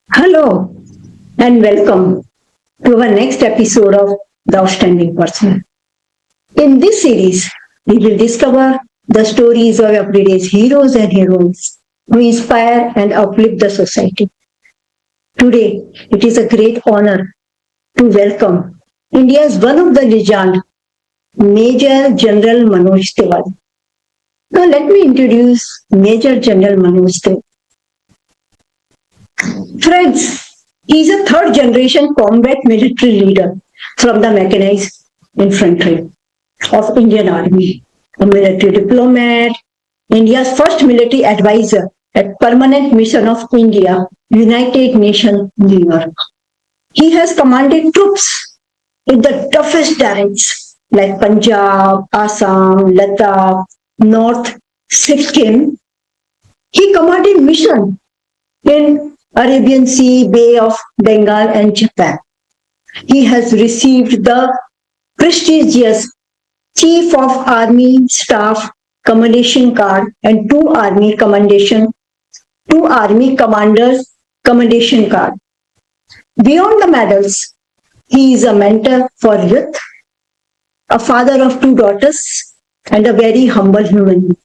Hello and welcome to our next episode of The Outstanding Person. In this series, we will discover the stories of everyday's heroes and heroines who inspire and uplift the society. Today, it is a great honor to welcome India's one of the legend, Major General Manoj Tiwari. Now, let me introduce Major General Manoj Tiwari. Friends, he is a third generation combat military leader from the mechanized infantry of Indian Army, a military diplomat, India's first military advisor at Permanent Mission of India, United Nations, New York. He has commanded troops in the toughest terrains like Punjab, Assam, Ladakh, North Sikkim. He commanded mission in Arabian Sea, Bay of Bengal, and Japan. He has received the prestigious Chief of Army Staff Commendation Card and two Army Commanders Commendation Card. Beyond the medals, he is a mentor for youth, a father of two daughters, and a very humble human being.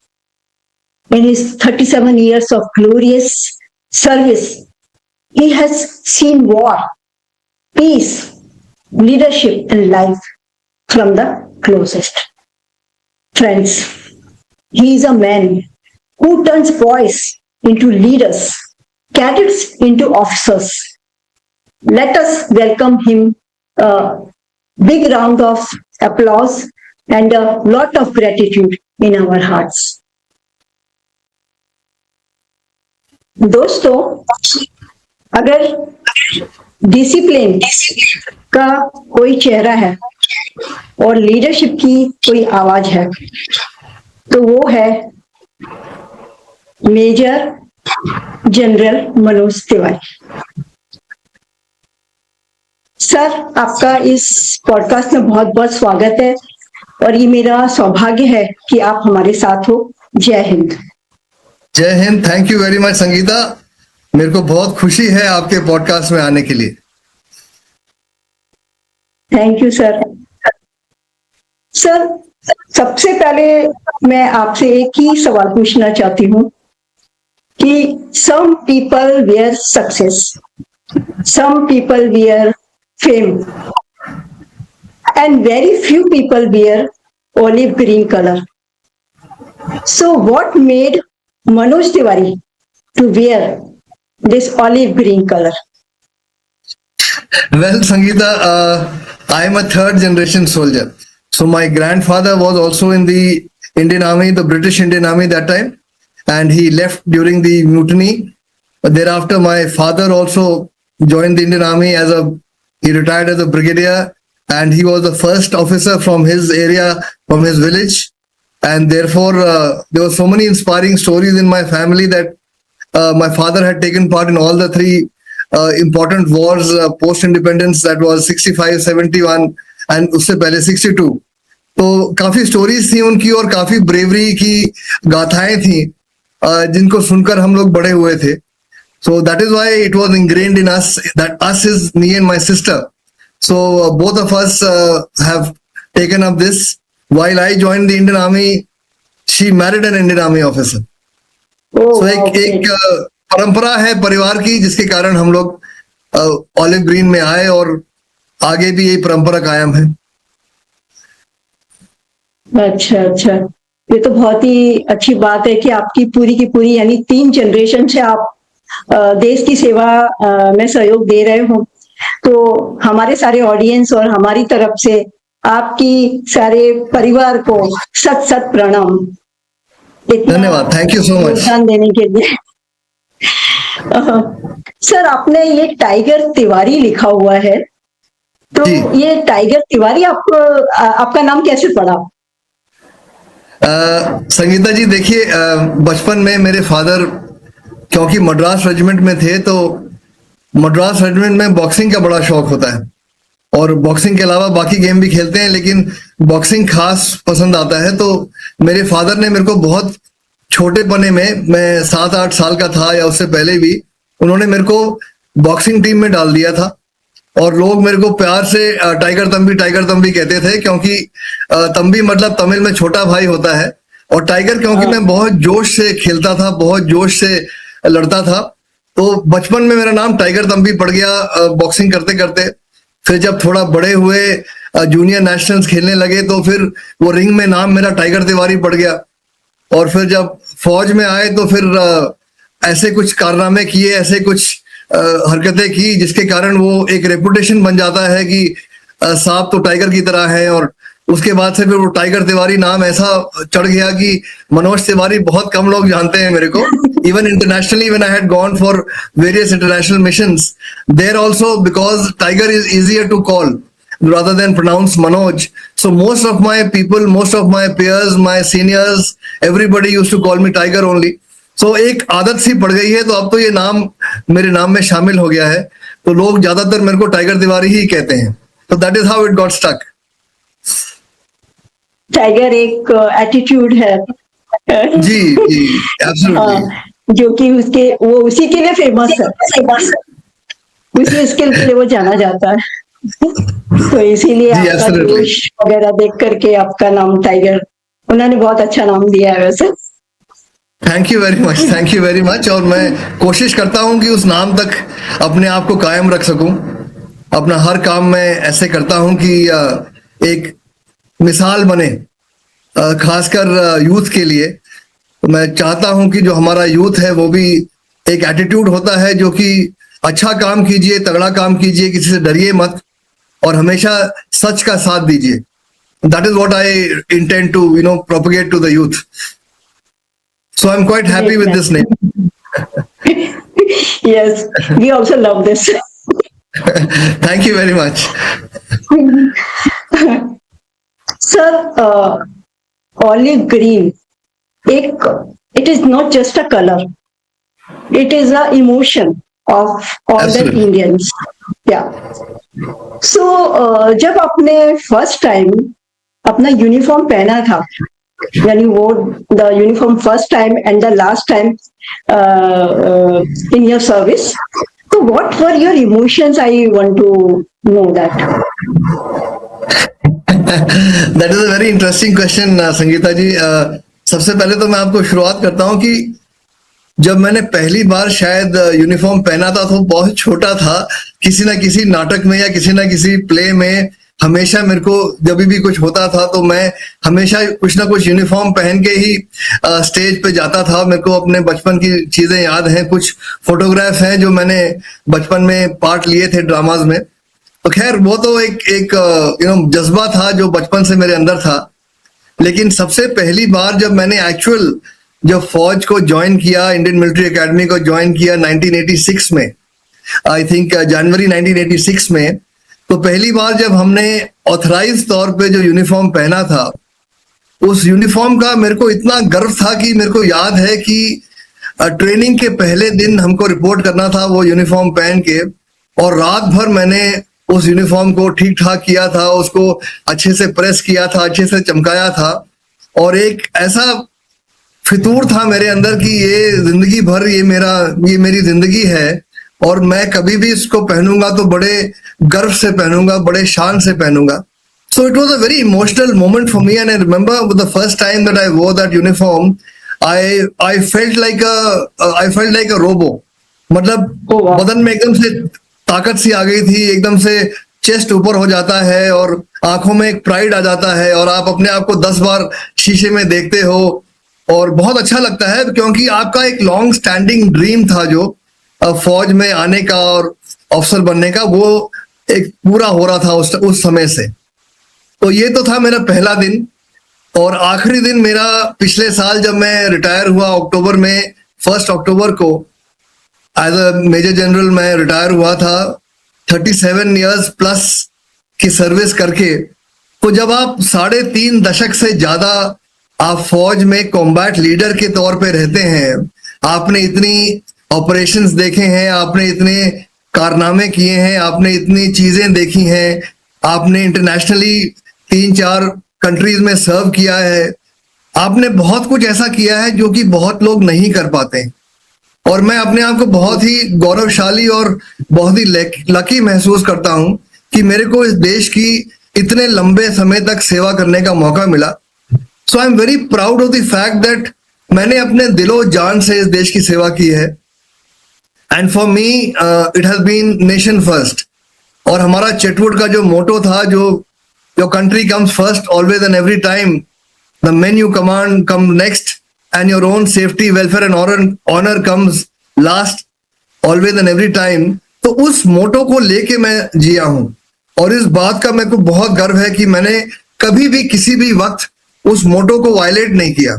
In his 37 years of glorious service, he has seen war, peace, leadership, and life from the closest. Friends, he is a man who turns boys into leaders, cadets into officers. Let us welcome him a big round of applause and a lot of gratitude in our hearts. दोस्तों, अगर discipline का कोई चेहरा है और leadership की कोई आवाज है तो वो है major general Manoj Tiwari. Sir, आपका इस पॉडकास्ट में बहुत बहुत स्वागत है और ये मेरा सौभाग्य है कि आप हमारे साथ हो। जय हिंद। जय Hind. Thank you very much Sangeeta, मेरे को बहुत खुशी है आपके पॉडकास्ट में आने के लिए। Thank you sir. सर, सबसे पहले मैं आपसे एक ही सवाल पूछना चाहती हूँ कि some people were success, some people were fame and very few people wear olive green color. So what made Manoj Tiwari to wear this olive green color? Well, Sangeeta, I am a third generation soldier. So my grandfather was also in the Indian Army, the British Indian Army that time, and he left during the mutiny. But thereafter, my father also joined the Indian Army he retired as a brigadier, and he was the first officer from his area, from his village. And therefore, there were so many inspiring stories in my family that my father had taken part in all the three important wars post-independence, that was 65, 71 and उससे पहले 62. तो काफी stories थी उनकी और काफी bravery की गाथाएं थी जिनको सुनकर हम लोग बड़े हुए थे. So that is why it was ingrained in us, that us is me and my sister. So both of us have taken up this. While I joined the Indian Army, she married an Indian Army officer. Oh, So एक परंपरा है परिवार की जिसके कारण हम लोग olive green में आए और आगे भी यही परंपरा कायम है. अच्छा अच्छा, ये तो बहुत ही अच्छी बात है कि आपकी पूरी की पूरी यानी 3 जनरेशन से आप देश की सेवा में सहयोग दे रहे हो. तो हमारे सारे ऑडियंस और हमारी तरफ से आपकी सारे परिवार को सत सत प्रणाम. धन्यवाद, थैंक यू सो मच योगदान देने के लिए. सर, आपने ये टाइगर तिवारी लिखा हुआ है, तो ये टाइगर तिवारी आपका नाम कैसे पड़ा? संगीता जी, देखिए, बचपन में मेरे फादर क्योंकि मद्रास रेजिमेंट में थे, तो मद्रास रेजिमेंट में बॉक्सिंग का बड़ा शौक होता है और बॉक्सिंग के अलावा बाकी गेम भी खेलते हैं, लेकिन बॉक्सिंग खास पसंद आता है. तो मेरे फादर ने मेरे को बहुत छोटे पने में, मैं 7-8 साल का था या उससे पहले भी, उन्होंने मेरे को बॉक्सिंग टीम में डाल दिया था। और लोग मेरे को प्यार से टाइगर तंबी कहते थे, क्योंकि तंबी मतलब तमिल में छोटा भाई होता है, और टाइगर क्योंकि मैं बहुत जोश से खेलता था, बहुत जोश से लड़ता था। तो बचपन में मेरा नाम टाइगर तंबी पड़ गया बॉक्सिंग करते करते। फिर जब थोड़ा बड़े हुए, जूनियर नेशनल्स खेलने लगे, तो फिर वो रिंग में नाम मेरा टाइगर तिवारी पड़ गया। और फिर जब फौज में आए तो फिर ऐसे कुछ कारनामे किए, ऐसे कुछ हरकतें की, जिसके कारण वो एक रेपुटेशन बन जाता है कि सांप तो टाइगर की तरह है। और उसके बाद से फिर वो टाइगर तिवारी नाम ऐसा चढ़ गया कि मनोज तिवारी बहुत कम लोग जानते हैं मेरे को। Even internationally when I had gone for various international missions, there also, because tiger is easier to call rather than pronounce Manoj. So most of my people, most of my peers, my seniors, everybody used to call me Tiger only. So एक आदत सी पड़ गई है, तो अब तो ये नाम मेरे नाम में शामिल हो गया है, तो लोग ज्यादातर मेरे को टाइगर तिवारी ही कहते हैं। तो that is how it got stuck. Tiger एक एटीट्यूड है। जी जी, एब्सोल्युटली। जो कि उसके वो उसी के लिए फेमस है, उसी स्किल के लिए वो जाना जाता है। तो इसीलिए जी, आपका एब्सोल्युटली। जोश वगैरह देख करके आपका नाम टाइगर, उन्होंने बहुत अच्छा नाम दिया है वैसे। Thank you very much, thank you very much. और मैं कोशिश करता हूं कि उस नाम तक अपने आप को कायम रख सकूं। अपना हर काम में ऐसे करता हूं कि एक मिसाल बने, खासकर यूथ के लिए। तो मैं चाहता हूं कि जो हमारा यूथ है वो भी एक एटीट्यूड होता है, जो कि अच्छा काम कीजिए, तगड़ा काम कीजिए, किसी से डरिए मत, और हमेशा सच का साथ दीजिए। That is what I intend to propagate to the youth. So I'm quite happy with this name. Yes, we also love this. Thank you very much. Sir, olive green, it is not just a color, it is a emotion of all Absolutely. the Indians. Yeah. So, जब आपने first time अपना uniform पहना था, यानी वो the uniform first time and the last time in your service, तो what were your emotions? I want to know that. That is a very interesting question, Sangeeta ji. सबसे पहले तो मैं आपको शुरुआत करता हूं कि जब मैंने पहली बार शायद यूनिफॉर्म पहना था, तो बहुत छोटा था। किसी ना किसी नाटक में या किसी ना किसी प्ले में हमेशा मेरे को जब भी कुछ होता था, तो मैं हमेशा कुछ ना कुछ यूनिफॉर्म पहन के ही स्टेज पे जाता था। मेरे को अपने बचपन की चीजें याद हैं, कुछ फोटोग्राफ्स हैं जो मैंने बचपन में पार्ट लिए थे ड्रामाज में। तो खैर वो तो एक जज्बा था जो बचपन से मेरे अंदर था। लेकिन सबसे पहली बार जब मैंने एक्चुअल जब फौज को ज्वाइन किया, इंडियन मिलिट्री एकेडमी को ज्वाइन किया 1986 में, आई थिंक जनवरी 1986 में, तो पहली बार जब हमने ऑथराइज तौर पे जो यूनिफॉर्म पहना था, उस यूनिफॉर्म का मेरे को इतना गर्व था कि मेरे को याद है कि ट्रेनिंग के पहले दिन हमको रिपोर्ट करना था वो यूनिफॉर्म पहन के, और रात भर मैंने उस यूनिफॉर्म को ठीक ठाक किया था, उसको अच्छे से प्रेस किया था, अच्छे से चमकाया था। और एक ऐसा फितूर था मेरे अंदर कि ये जिंदगी भर ये मेरी जिंदगी है, और मैं कभी भी इसको पहनूंगा तो बड़े गर्व से पहनूंगा, बड़े शान से पहनूंगा। So it was a very emotional moment for me, and I remember the first time that I wore that uniform, I felt like a robo. मतलब Oh, wow. बदन में एकदम से ताकत सी आ गई थी, एकदम से चेस्ट ऊपर हो जाता है, और आंखों में एक प्राइड आ जाता है, और आप अपने आप को 10 बार शीशे में देखते हो, और बहुत अच्छा लगता है, क्योंकि आपका एक लॉन्ग स्टैंडिंग ड्रीम था जो फौज में आने का और अफसर बनने का, वो एक पूरा हो रहा था उस समय से। तो ये तो था मेरा पहला दिन। और आखिरी दिन मेरा पिछले साल जब मैं रिटायर हुआ अक्टूबर में, 1 अक्टूबर को एज अ मेजर जनरल मैं रिटायर हुआ था 37 इयर्स प्लस की सर्विस करके। तो जब आप 3.5 दशक से ज्यादा आप फौज में कॉम्बैट लीडर के तौर पे रहते हैं, आपने इतनी ऑपरेशंस देखे हैं, आपने इतने कारनामे किए हैं, आपने इतनी चीजें देखी हैं, आपने इंटरनेशनली 3-4 कंट्रीज में सर्व किया है, आपने बहुत कुछ ऐसा किया है जो कि बहुत लोग नहीं कर पाते। और मैं अपने आप को बहुत ही गौरवशाली और बहुत ही लकी महसूस करता हूं कि मेरे को इस देश की इतने लंबे समय तक सेवा करने का मौका मिला. So I am very proud of the fact that मैंने अपने दिलो जान से इस देश की सेवा की है. And for me it has been nation first. और हमारा चेटवुड का जो मोटो था, जो your country comes first always and every time, the men you command come next, and your own safety, welfare and honor comes last, always and every time. तो उस मोटो को लेके मैं जिया हूं और इस बात का मेरे को बहुत गर्व है कि मैंने कभी भी किसी भी वक्त उस मोटो को वायलेट नहीं किया.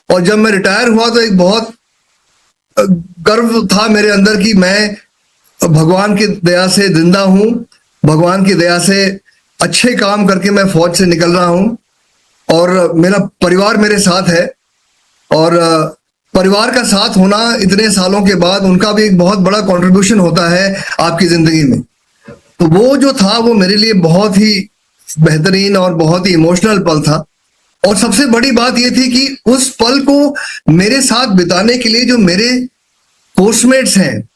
और जब मैं रिटायर हुआ तो एक बहुत गर्व था मेरे अंदर कि मैं भगवान की दया से जिंदा हूं, भगवान की दया से अच्छे काम करके मैं फौज से निकल रहा हूं और मेरा परिवार मेरे साथ है. और परिवार का साथ होना इतने सालों के बाद, उनका भी एक बहुत बड़ा कंट्रीब्यूशन होता है आपकी जिंदगी में. तो वो जो था वो मेरे लिए बहुत ही बेहतरीन और बहुत ही इमोशनल पल था. और सबसे बड़ी बात ये थी कि उस पल को मेरे साथ बिताने के लिए जो मेरे कोर्समेट्स हैं,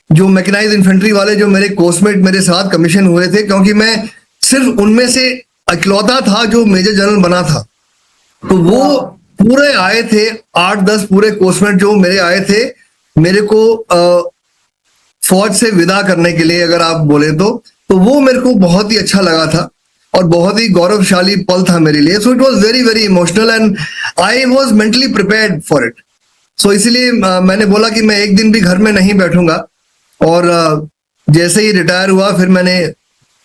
जो मैकेनाइज्ड इन्फेंट्री वाले जो मेरे कोर्समेट मेरे साथ कमीशन हुए थे, क्योंकि मैं सिर्फ उनमें से इकलौता था जो मेजर जनरल बना था. तो वो पूरे आए थे, 8-10 पूरे कोर्समेट जो मेरे आए थे मेरे को फौज से विदा करने के लिए, अगर आप बोले तो वो मेरे को बहुत ही अच्छा लगा था और बहुत ही गौरवशाली पल था मेरे लिए. So it was very very emotional and I was mentally prepared for it. So इसलिए मैंने बोला कि मैं एक दिन भी घर में नहीं बैठूंगा. और जैसे ही रिटायर हुआ फिर मैंने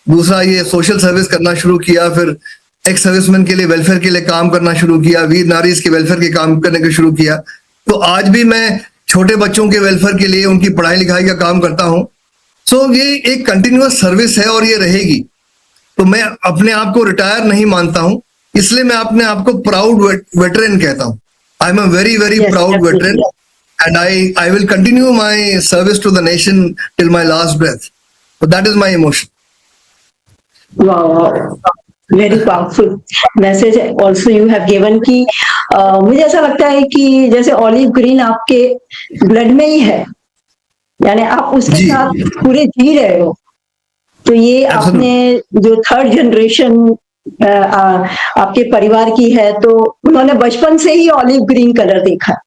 दूसरा ये सोशल सर्विस करना शुरू किया. फिर एक्स सर्विसमैन के लिए वेलफेयर के लिए काम करना शुरू किया, वीर नारीज के वेलफेयर के काम करने का शुरू किया. तो आज भी मैं छोटे बच्चों के वेलफेयर के लिए, उनकी पढ़ाई लिखाई का काम करता हूं. सो ये एक कंटिन्यूअस सर्विस है और ये रहेगी. तो मैं अपने आप को रिटायर नहीं मानता हूं, इसलिए मैं अपने आप को प्राउड वेटरन कहता हूं. I am a very very proud veteran and I will continue my service to the nation till my last breath. That is my emotion. Very powerful message also you have given कि मुझे ऐसा लगता है कि जैसे olive green आपके blood में ही है, यानी आप उसके साथ पूरे जी रहे हो. तो ये आपने जो थर्ड जनरेशन आपके परिवार की है, तो उन्होंने बचपन से ही ऑलिव ग्रीन कलर देखा.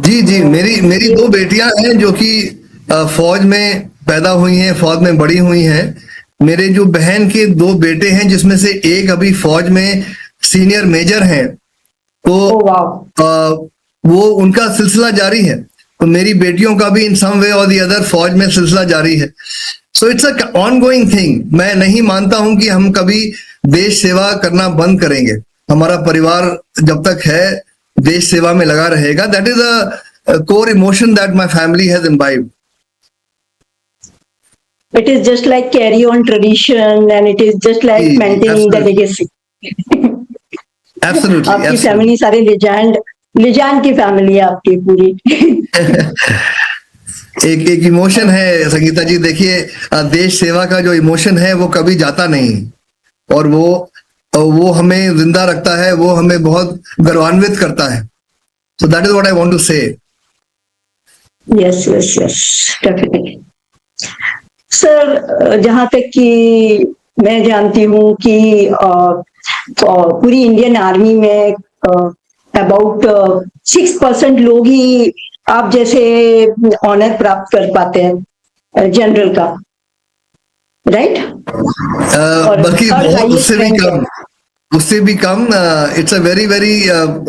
जी जी, मेरी 2 बेटियां हैं जो कि फौज में पैदा हुई हैं, फौज में बड़ी हुई हैं. मेरे जो बहन के 2 बेटे हैं जिसमें से एक अभी फौज में सीनियर मेजर हैं. तो वो उनका सिलसिला जारी है. तो मेरी बेटियों का भी इन सम वे और दी अदर फौज में सिलसिला जारी है. So it's a ongoing thing. मैं नहीं मानता हूं कि हम कभी देश सेवा करना बंद करेंगे. हमारा परिवार जब तक है देश सेवा में लगा रहेगा. That is a core emotion that my family has imbibed. It is just like carry on tradition and it is just like maintaining the legacy. Absolutely. आपकी फैमिली सारे लिजान की फैमिली है आपकी पूरी. एक इमोशन है संगीता जी. देखिए, देश सेवा का जो इमोशन है वो कभी जाता नहीं और वो हमें जिंदा रखता है, वो हमें बहुत गर्वान्वित करता है. So that is what I want to say. Yes yes yes, definitely. Sir, जहां तक कि मैं जानती हूँ कि पूरी इंडियन आर्मी में अबाउट 6% लोग ही आप जैसे ऑनर प्राप्त कर पाते हैं जनरल का, राइट? बल्कि उससे भी कम. It's a very very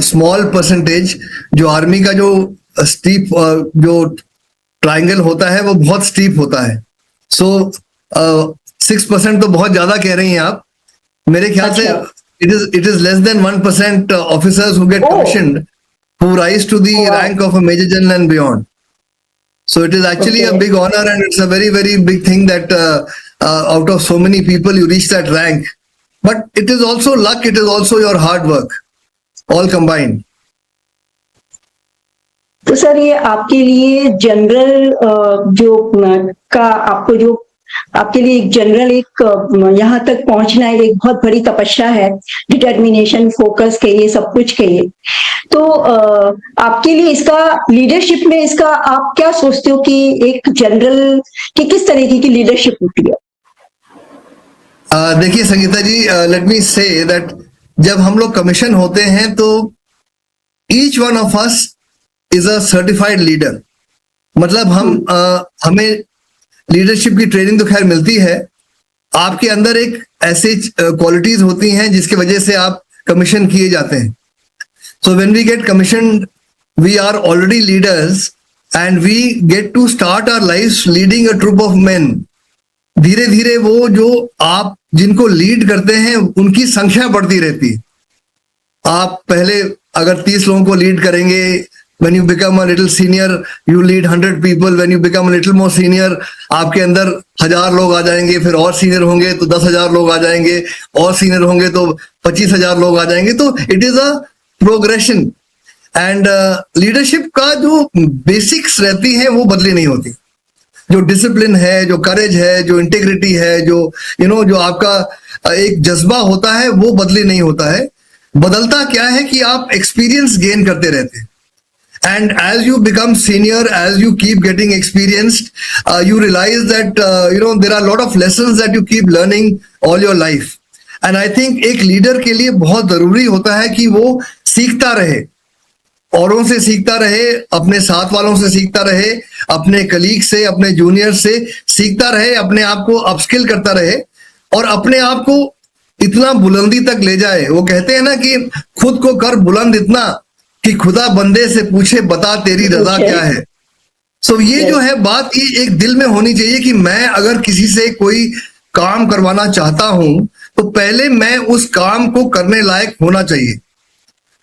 small percentage. जो आर्मी का जो स्टीप जो ट्रायंगल होता है वो बहुत स्टीप होता है. सो 6% तो बहुत ज्यादा कह रही हैं आप. मेरे ख्याल से it is less than 1% officers who get commissioned who rise to the rank of a major general and beyond. So it is actually a big honor and it's a very very big thing that out of so many people you reach that rank. But it is also luck, it is also your hard work, all combined. तो sir, ये आपके लिए general जो का आपको जो आपके लिए एक जनरल यहाँ तक पहुंचना एक बहुत बड़ी तपस्या है, डिटर्मिनेशन, फोकस कहिए, सब कुछ कहिए। तो आपके लिए इसका लीडरशिप में इसका आप क्या सोचते हो कि एक जनरल की किस तरीके की लीडरशिप होती है? देखिए संगीता जी, लेट मी से दैट जब हम लोग कमीशन होते हैं तो each one of us is a certified leader. मतलब हमें लीडरशिप की ट्रेनिंग तो खैर मिलती है, आपके अंदर एक ऐसी क्वालिटीज होती हैं जिसकी वजह से आप कमीशन किए जाते हैं। So when we get commission we are already leaders and we get to start our life leading a troop of men. धीरे धीरे वो जो आप जिनको लीड करते हैं उनकी संख्या बढ़ती रहती है। आप पहले अगर 30 लोगों को लीड करेंगे, when you become a little senior you lead 100 people, when you become a little more senior आपके अंदर 1000 लोग आ जाएंगे, फिर और सीनियर होंगे तो 10,000 लोग आ जाएंगे, और सीनियर होंगे तो 25,000 लोग आ जाएंगे। तो it is a progression and leadership का जो बेसिक्स रहती है वो बदली नहीं होती। जो डिसिप्लिन है, जो करेज है, जो इंटेग्रिटी है, जो जो आपका एक जज्बा होता है वो बदली नहीं होता है। बदलता क्या है कि आप एक्सपीरियंस गेन करते रहते हैं। And as you become senior, as you keep getting experienced, you realize that there are a lot of lessons that you keep learning all your life. And I think एक leader के लिए बहुत जरूरी होता है कि वो सीखता रहे, औरों से सीखता रहे, अपने साथ वालों से सीखता रहे, अपने कलीग से, अपने जूनियर से सीखता रहे, अपने आप को अपस्किल करता रहे और अपने आप को इतना बुलंदी तक ले जाए। वो कहते हैं ना कि खुद को कर बुलंद इतना कि खुदा बंदे से पूछे बता तेरी रजा क्या है। सो ये जो है बात, ये एक दिल में होनी चाहिए कि मैं अगर किसी से कोई काम करवाना चाहता हूं तो पहले मैं उस काम को करने लायक होना चाहिए।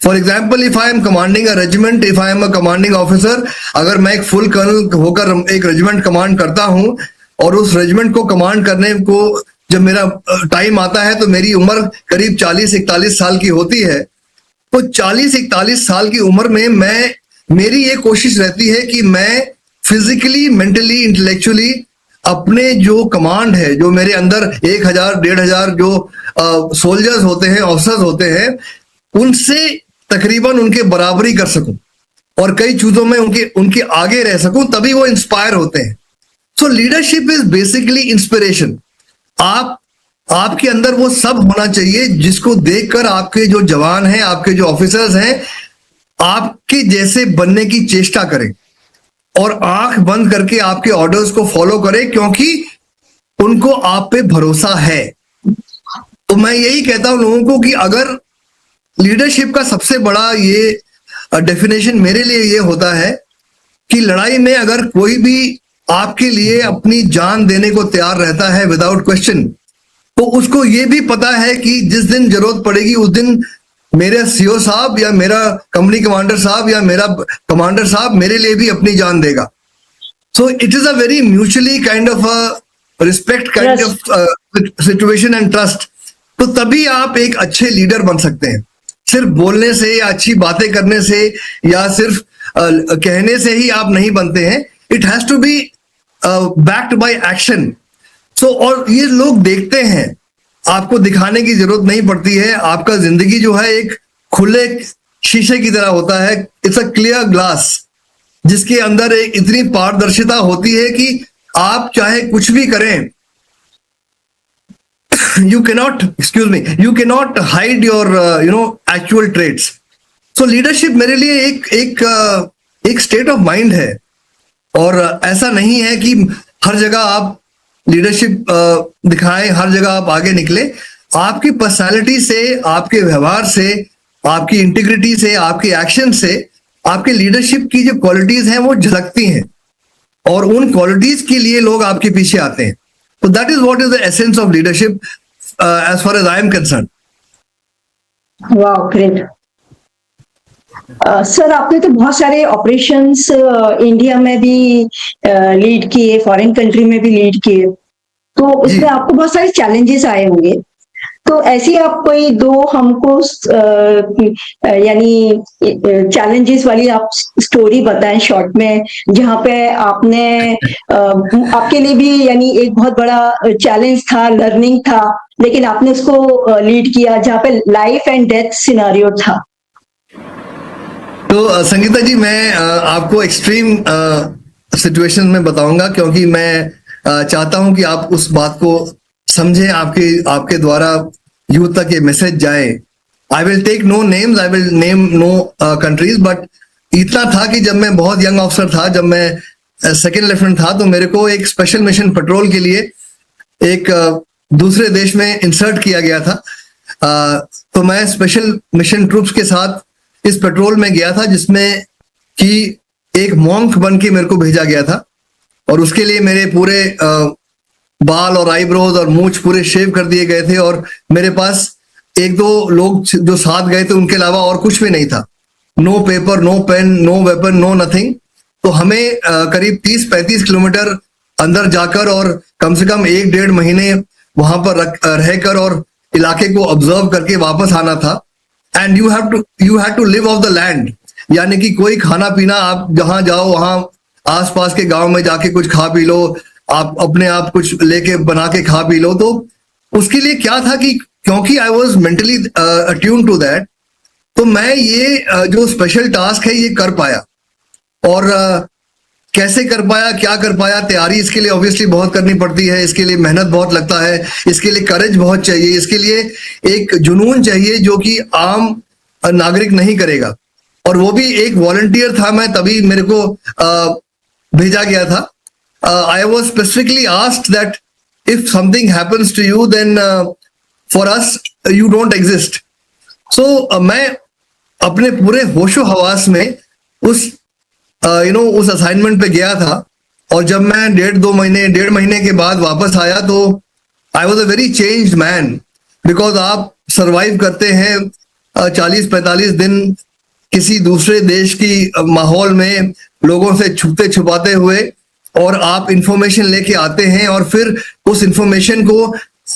For example, if I am commanding a regiment, if I am a commanding officer, अगर मैं एक फुल कर्नल होकर एक रेजिमेंट कमांड करता हूं और उस रेजिमेंट को कमांड करने को जब मेरा टाइम आता है तो मेरी उम्र करीब 40-41 साल की होती है। तो 40-41 साल की उम्र में मेरी ये कोशिश रहती है कि मैं फिजिकली, मेंटली, इंटेलेक्चुअली अपने जो कमांड है, जो मेरे अंदर 1000-1500 जो सोल्जर्स होते हैं, ऑफिसर्स होते हैं, उनसे तकरीबन उनके बराबरी कर सकूं और कई चीजों में उनके आगे रह सकूं, तभी वो इंस्पायर होते हैं। सो लीडरशिप इज बेसिकली इंस्पिरेशन। आपके अंदर वो सब होना चाहिए जिसको देखकर आपके जो जवान हैं, आपके जो ऑफिसर्स हैं, आपके जैसे बनने की चेष्टा करें और आंख बंद करके आपके ऑर्डर्स को फॉलो करें, क्योंकि उनको आप पे भरोसा है। तो मैं यही कहता हूं लोगों को कि अगर लीडरशिप का सबसे बड़ा ये डेफिनेशन मेरे लिए ये होता है कि लड़ाई में अगर कोई भी आपके लिए अपनी जान देने को तैयार रहता है विदाउट क्वेश्चन, तो उसको ये भी पता है कि जिस दिन जरूरत पड़ेगी उस दिन मेरे सीओ साहब या मेरा कंपनी कमांडर साहब या मेरा कमांडर साहब मेरे लिए भी अपनी जान देगा। So it is a very mutually kind of a respect kind of situation and trust. तो तभी आप एक अच्छे लीडर बन सकते हैं। सिर्फ बोलने से या अच्छी बातें करने से या सिर्फ कहने से ही आप नहीं बनते हैं। It has to be backed by action. So और ये लोग देखते हैं, आपको दिखाने की जरूरत नहीं पड़ती है। आपका जिंदगी जो है एक खुले शीशे की तरह होता है। इट्स अ क्लियर ग्लास जिसके अंदर एक इतनी पारदर्शिता होती है कि आप चाहे कुछ भी करें, you cannot hide your actual traits. So leadership मेरे लिए एक स्टेट ऑफ माइंड है और ऐसा नहीं है कि हर जगह आप लीडरशिप दिखाएं, हर जगह आप आगे निकले। आपकी पर्सनालिटी से, आपके व्यवहार से, आपकी इंटीग्रिटी से, आपके एक्शन से आपके लीडरशिप की जो क्वालिटीज हैं वो झलकती हैं और उन क्वालिटीज के लिए लोग आपके पीछे आते हैं। तो that is what is the essence of leadership as far as I am concern. वाह, ग्रेट। सर, आपने तो बहुत सारे ऑपरेशंस इंडिया में भी लीड किए, फॉरेन कंट्री में भी लीड किए, तो उसमें आपको बहुत सारे चैलेंजेस आए होंगे। तो ऐसी आप कोई दो हमको यानी चैलेंजेस वाली आप स्टोरी बताएं शॉर्ट में, जहाँ पे आपने आपके लिए भी यानी एक बहुत बड़ा चैलेंज था, लर्निंग था, लेकिन आपने उसको लीड किया, जहाँ पे लाइफ एंड डेथ सिनारियो था। तो संगीता जी, मैं आपको एक्सट्रीम सिचुएशन में बताऊंगा, क्योंकि मैं चाहता हूं कि आप उस बात को समझें, आपके आपके द्वारा यूथ तक ये मैसेज जाए। I will take no names, I will name no countries, but इतना था कि जब मैं बहुत यंग ऑफिसर था, जब मैं सेकंड लेफ्टिनेंट था, तो मेरे को एक स्पेशल मिशन पेट्रोल के लिए एक दूसरे देश में इंसर्ट किया गया था। तो मैं स्पेशल मिशन ट्रूप्स के साथ इस पेट्रोल में गया था, जिसमें कि एक मॉन्क बन के मेरे को भेजा गया था, और उसके लिए मेरे पूरे बाल और आईब्रोज और मूंछ पूरे शेव कर दिए गए थे, और मेरे पास एक दो लोग जो साथ गए थे उनके अलावा और कुछ भी नहीं था। No paper, no pen, no weapon, no nothing. तो हमें करीब 30-35 किलोमीटर अंदर जाकर और कम से कम 1-1.5 महीने वहां पर रहकर और इलाके को ऑब्जर्व करके वापस आना था। And you have to live off the land, यानी कि कोई खाना पीना, आप जहां जाओ वहां आसपास के गांव में जाके कुछ खा पी लो, आप अपने आप कुछ लेके बना के खा पी लो। तो उसके लिए क्या था कि क्योंकि I was mentally attune to that, तो मैं ये जो स्पेशल टास्क है ये कर पाया। और कैसे कर पाया, क्या कर पाया, तैयारी इसके लिए ऑब्वियसली बहुत करनी पड़ती है, इसके लिए मेहनत बहुत लगता है, इसके लिए करेज बहुत चाहिए, इसके लिए एक जुनून चाहिए जो कि आम नागरिक नहीं करेगा। और वो भी एक वॉलंटियर था मैं, तभी मेरे को भेजा गया था। I was specifically asked that if something happens to you then for us you don't exist. So मैं अपने पूरे होशो हवास में उस उस असाइनमेंट पे गया था। और जब मैं 1.5 महीने के बाद वापस आया, तो I was a very changed man, because आप सरवाइव करते हैं 40-45 दिन किसी दूसरे देश की माहौल में, लोगों से छुपते छुपाते हुए, और आप इंफॉर्मेशन लेके आते हैं, और फिर उस इंफॉर्मेशन को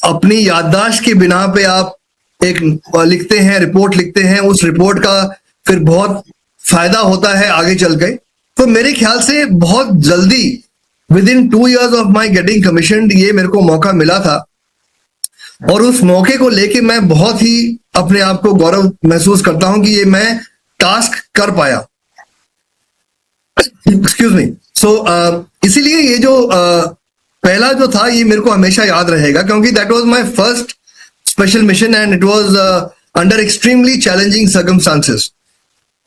अपनी याददाश्त की बिना पे आप एक लिखते हैं, रिपोर्ट लिखते हैं। उस रिपोर्ट का फिर बहुत फायदा होता है आगे चल के। तो मेरे ख्याल से बहुत जल्दी, with in 2 years of my getting commission, ये मेरे को मौका मिला था, और उस मौके को लेके मैं बहुत ही अपने आप को गौरव महसूस करता हूं कि ये मैं टास्क कर पाया। Excuse me. सो इसीलिए ये जो पहला जो था, ये मेरे को हमेशा याद रहेगा, क्योंकि that was my first special mission and it was under extremely challenging circumstances.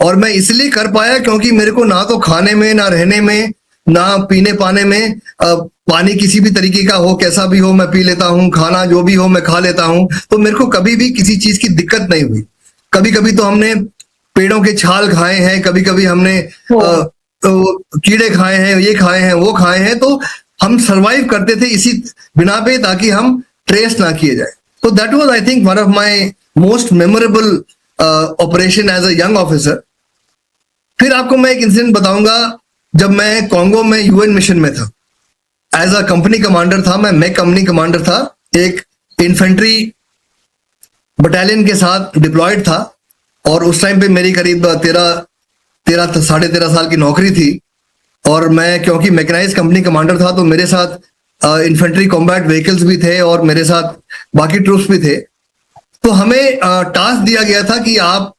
और मैं इसलिए कर पाया क्योंकि मेरे को ना तो खाने में, ना रहने में, ना पीने पाने में, पानी किसी भी तरीके का हो, कैसा भी हो, मैं पी लेता हूँ, खाना जो भी हो मैं खा लेता हूँ। तो मेरे को कभी भी किसी चीज की दिक्कत नहीं हुई। कभी कभी तो हमने पेड़ों के छाल खाए हैं, कभी कभी हमने कीड़े खाए हैं, ये खाए हैं, वो खाए हैं। तो हम सरवाइव करते थे इसी बिना पे, ताकि हम ट्रेस ना किए जाए। तो that was I think one of my most memorable operation as a young officer. फिर आपको मैं एक इंसिडेंट बताऊंगा, जब मैं कॉन्गो में यूएन मिशन में था, एज अ कंपनी कमांडर था मैं कंपनी कमांडर था, एक इन्फेंट्री बटालियन के साथ डिप्लॉयड था। और उस टाइम पे मेरी करीब 13-13.5 साल की नौकरी थी। और मैं क्योंकि मैकेनाइज कंपनी कमांडर था, तो मेरे साथ इन्फेंट्री कॉम्बैट व्हीकल्स भी थे, और मेरे साथ बाकी ट्रूप्स भी थे। तो हमें टास्क दिया गया था कि आप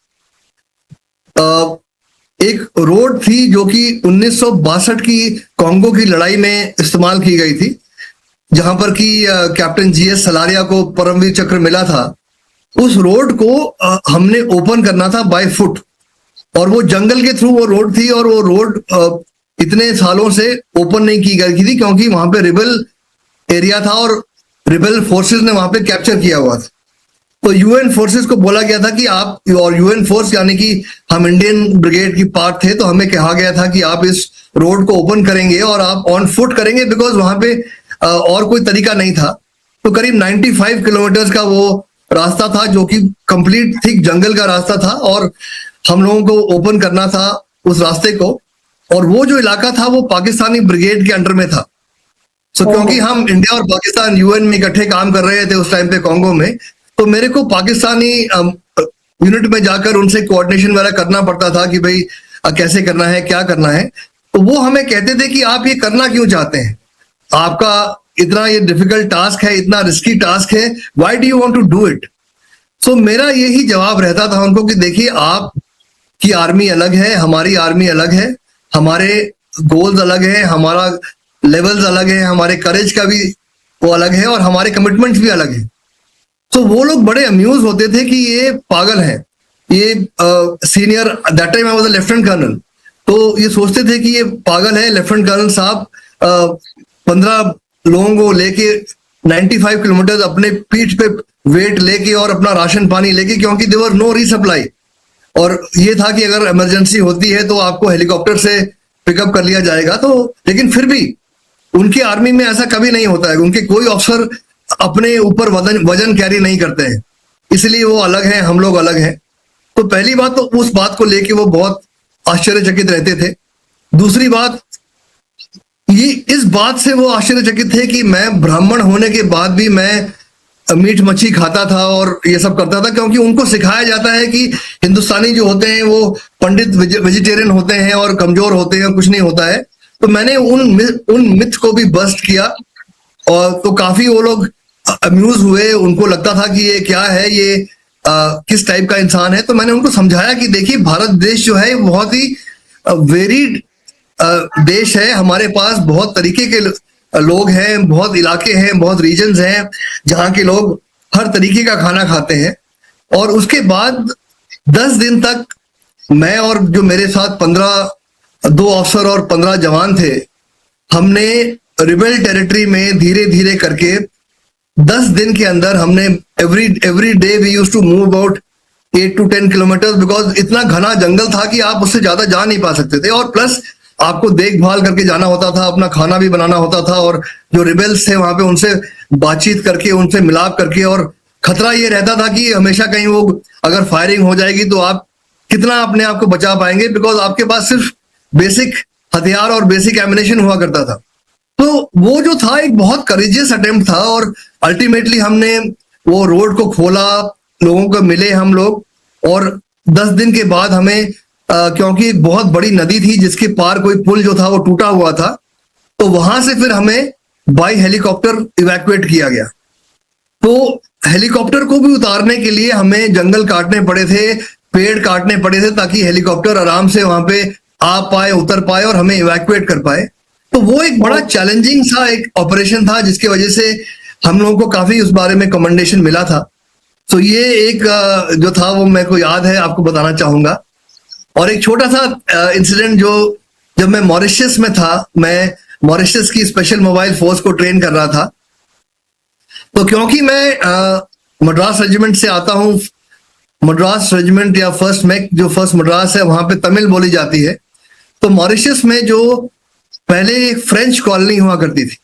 एक रोड थी जो कि 1962 की कॉन्गो की लड़ाई में इस्तेमाल की गई थी, जहां पर कि कैप्टन जीएस सलारिया को परमवीर चक्र मिला था। उस रोड को हमने ओपन करना था बाय फुट, और वो जंगल के थ्रू वो रोड थी, और वो रोड इतने सालों से ओपन नहीं की गई थी क्योंकि वहां पे रिबल एरिया था और रिबल फोर्सेस ने वहां पे कैप्चर किया हुआ था। तो यूएन फोर्सेस को बोला गया था कि आप, और यूएन फोर्स यानी कि हम इंडियन ब्रिगेड की पार्ट थे, तो हमें कहा गया था कि आप इस रोड को ओपन करेंगे और आप ऑन फुट करेंगे, बिकॉज वहां पे और कोई तरीका नहीं था। तो करीब 95 किलोमीटर का वो रास्ता था, जो कि कंप्लीट थिक जंगल का रास्ता था, और हम लोगों को ओपन करना था उस रास्ते को। और वो जो इलाका था वो पाकिस्तानी ब्रिगेड के अंडर में था। सो क्योंकि हम इंडिया और पाकिस्तान यूएन में इकट्ठे काम कर रहे थे उस टाइम पे कॉन्गो में, तो मेरे को पाकिस्तानी यूनिट में जाकर उनसे कोऑर्डिनेशन वगैरह करना पड़ता था कि भाई कैसे करना है, क्या करना है। तो वो हमें कहते थे कि आप ये करना क्यों चाहते हैं, आपका इतना ये डिफिकल्ट टास्क है, इतना रिस्की टास्क है, why do you want to do it. So मेरा यही जवाब रहता था उनको कि देखिए, आप की आर्मी अलग है, हमारी आर्मी अलग है, हमारे गोल्स अलग है, हमारा लेवल्स अलग है, हमारे करेज का भी वो अलग है और हमारे कमिटमेंट्स भी अलग है। तो वो लोग बड़े अम्यूज होते थे कि ये पागल है, ये senior that time I was a lieutenant colonel, तो ये सोचते थे कि ये पागल है लेफ्टिनेंट कर्नल साहब, 15 लोगों को लेके 95 किलोमीटर अपने पीठ पे वेट लेके और अपना राशन पानी लेके, क्योंकि देवर नो रीसप्लाई, और ये था कि अगर इमरजेंसी होती है तो आपको हेलीकॉप्टर से पिकअप कर लिया जाएगा। तो लेकिन फिर भी उनकी आर्मी में ऐसा कभी नहीं होता है, उनके कोई ऑफिसर अपने ऊपर वजन कैरी नहीं करते हैं, इसलिए वो अलग हैं, हम लोग अलग हैं। तो पहली बात तो उस बात को लेके वो बहुत आश्चर्यचकित रहते थे। दूसरी बात, ये इस बात से वो आश्चर्यचकित थे कि मैं ब्राह्मण होने के बाद भी मैं मीट मच्छी खाता था और ये सब करता था, क्योंकि उनको सिखाया जाता है कि हिंदुस्तानी जो होते हैं वो पंडित वेजिटेरियन होते हैं और कमजोर होते हैं, कुछ नहीं होता है। तो मैंने उन मिथ को भी बस्ट किया, और तो काफी वो लोग अम्यूज हुए, उनको लगता था कि ये क्या है, ये किस टाइप का इंसान है। तो मैंने उनको समझाया कि देखिए, भारत देश जो है बहुत ही वेरिड देश है, हमारे पास बहुत तरीके के लोग हैं, बहुत इलाके हैं, बहुत रीजन्स हैं जहाँ के लोग हर तरीके का खाना खाते हैं। और उसके बाद 10 दिन तक मैं और जो मेरे साथ 2 अफसर और 15 जवान थे, हमने रिबेल टेरिटरी में धीरे धीरे करके 10 दिन के अंदर हमने every day we used to move about 8 to 10 kilometre, because इतना घना जंगल था कि आप उससे ज्यादा जा नहीं पा सकते थे, और प्लस आपको देखभाल करके जाना होता था, अपना खाना भी बनाना होता था, और जो रिबेल्स थे वहां पे उनसे बातचीत करके, उनसे मिलाप करके, और खतरा ये रहता था कि हमेशा कहीं वो अगर फायरिंग हो जाएगी तो आप कितना अपने आप को बचा पाएंगे, बिकॉज आपके पास सिर्फ बेसिक हथियार और बेसिक एमिनेशन हुआ करता था। तो वो जो था एक बहुत करेजियस अटेम्प्ट था, और अल्टीमेटली हमने वो रोड को खोला, लोगों को मिले हम लोग, और 10 दिन के बाद हमें क्योंकि एक बहुत बड़ी नदी थी जिसके पार कोई पुल जो था वो टूटा हुआ था, तो वहां से फिर हमें बाई हेलीकॉप्टर इवैक्यूएट किया गया। तो हेलीकॉप्टर को भी उतारने के लिए हमें जंगल काटने पड़े थे, पेड़ काटने पड़े थे, ताकि हेलीकॉप्टर आराम से वहां पे आ पाए, उतर पाए और हमें इवैक्यूएट कर पाए। तो वो एक बड़ा चैलेंजिंग सा एक ऑपरेशन था, जिसकी वजह से हम लोगों को काफी उस बारे में कमेंडेशन मिला था। तो ये एक जो था वो मेरे को याद है, आपको बताना चाहूंगा। और एक छोटा सा इंसिडेंट, जो जब मैं मॉरिशस में था, मैं मॉरिशस की स्पेशल मोबाइल फोर्स को ट्रेन कर रहा था। तो क्योंकि मैं मद्रास रेजिमेंट से आता हूँ, मद्रास रेजिमेंट या फर्स्ट मैक जो फर्स्ट मद्रास है, वहां पे तमिल बोली जाती है। तो मॉरिशस में जो पहले एक फ्रेंच कॉलोनी हुआ करती थी,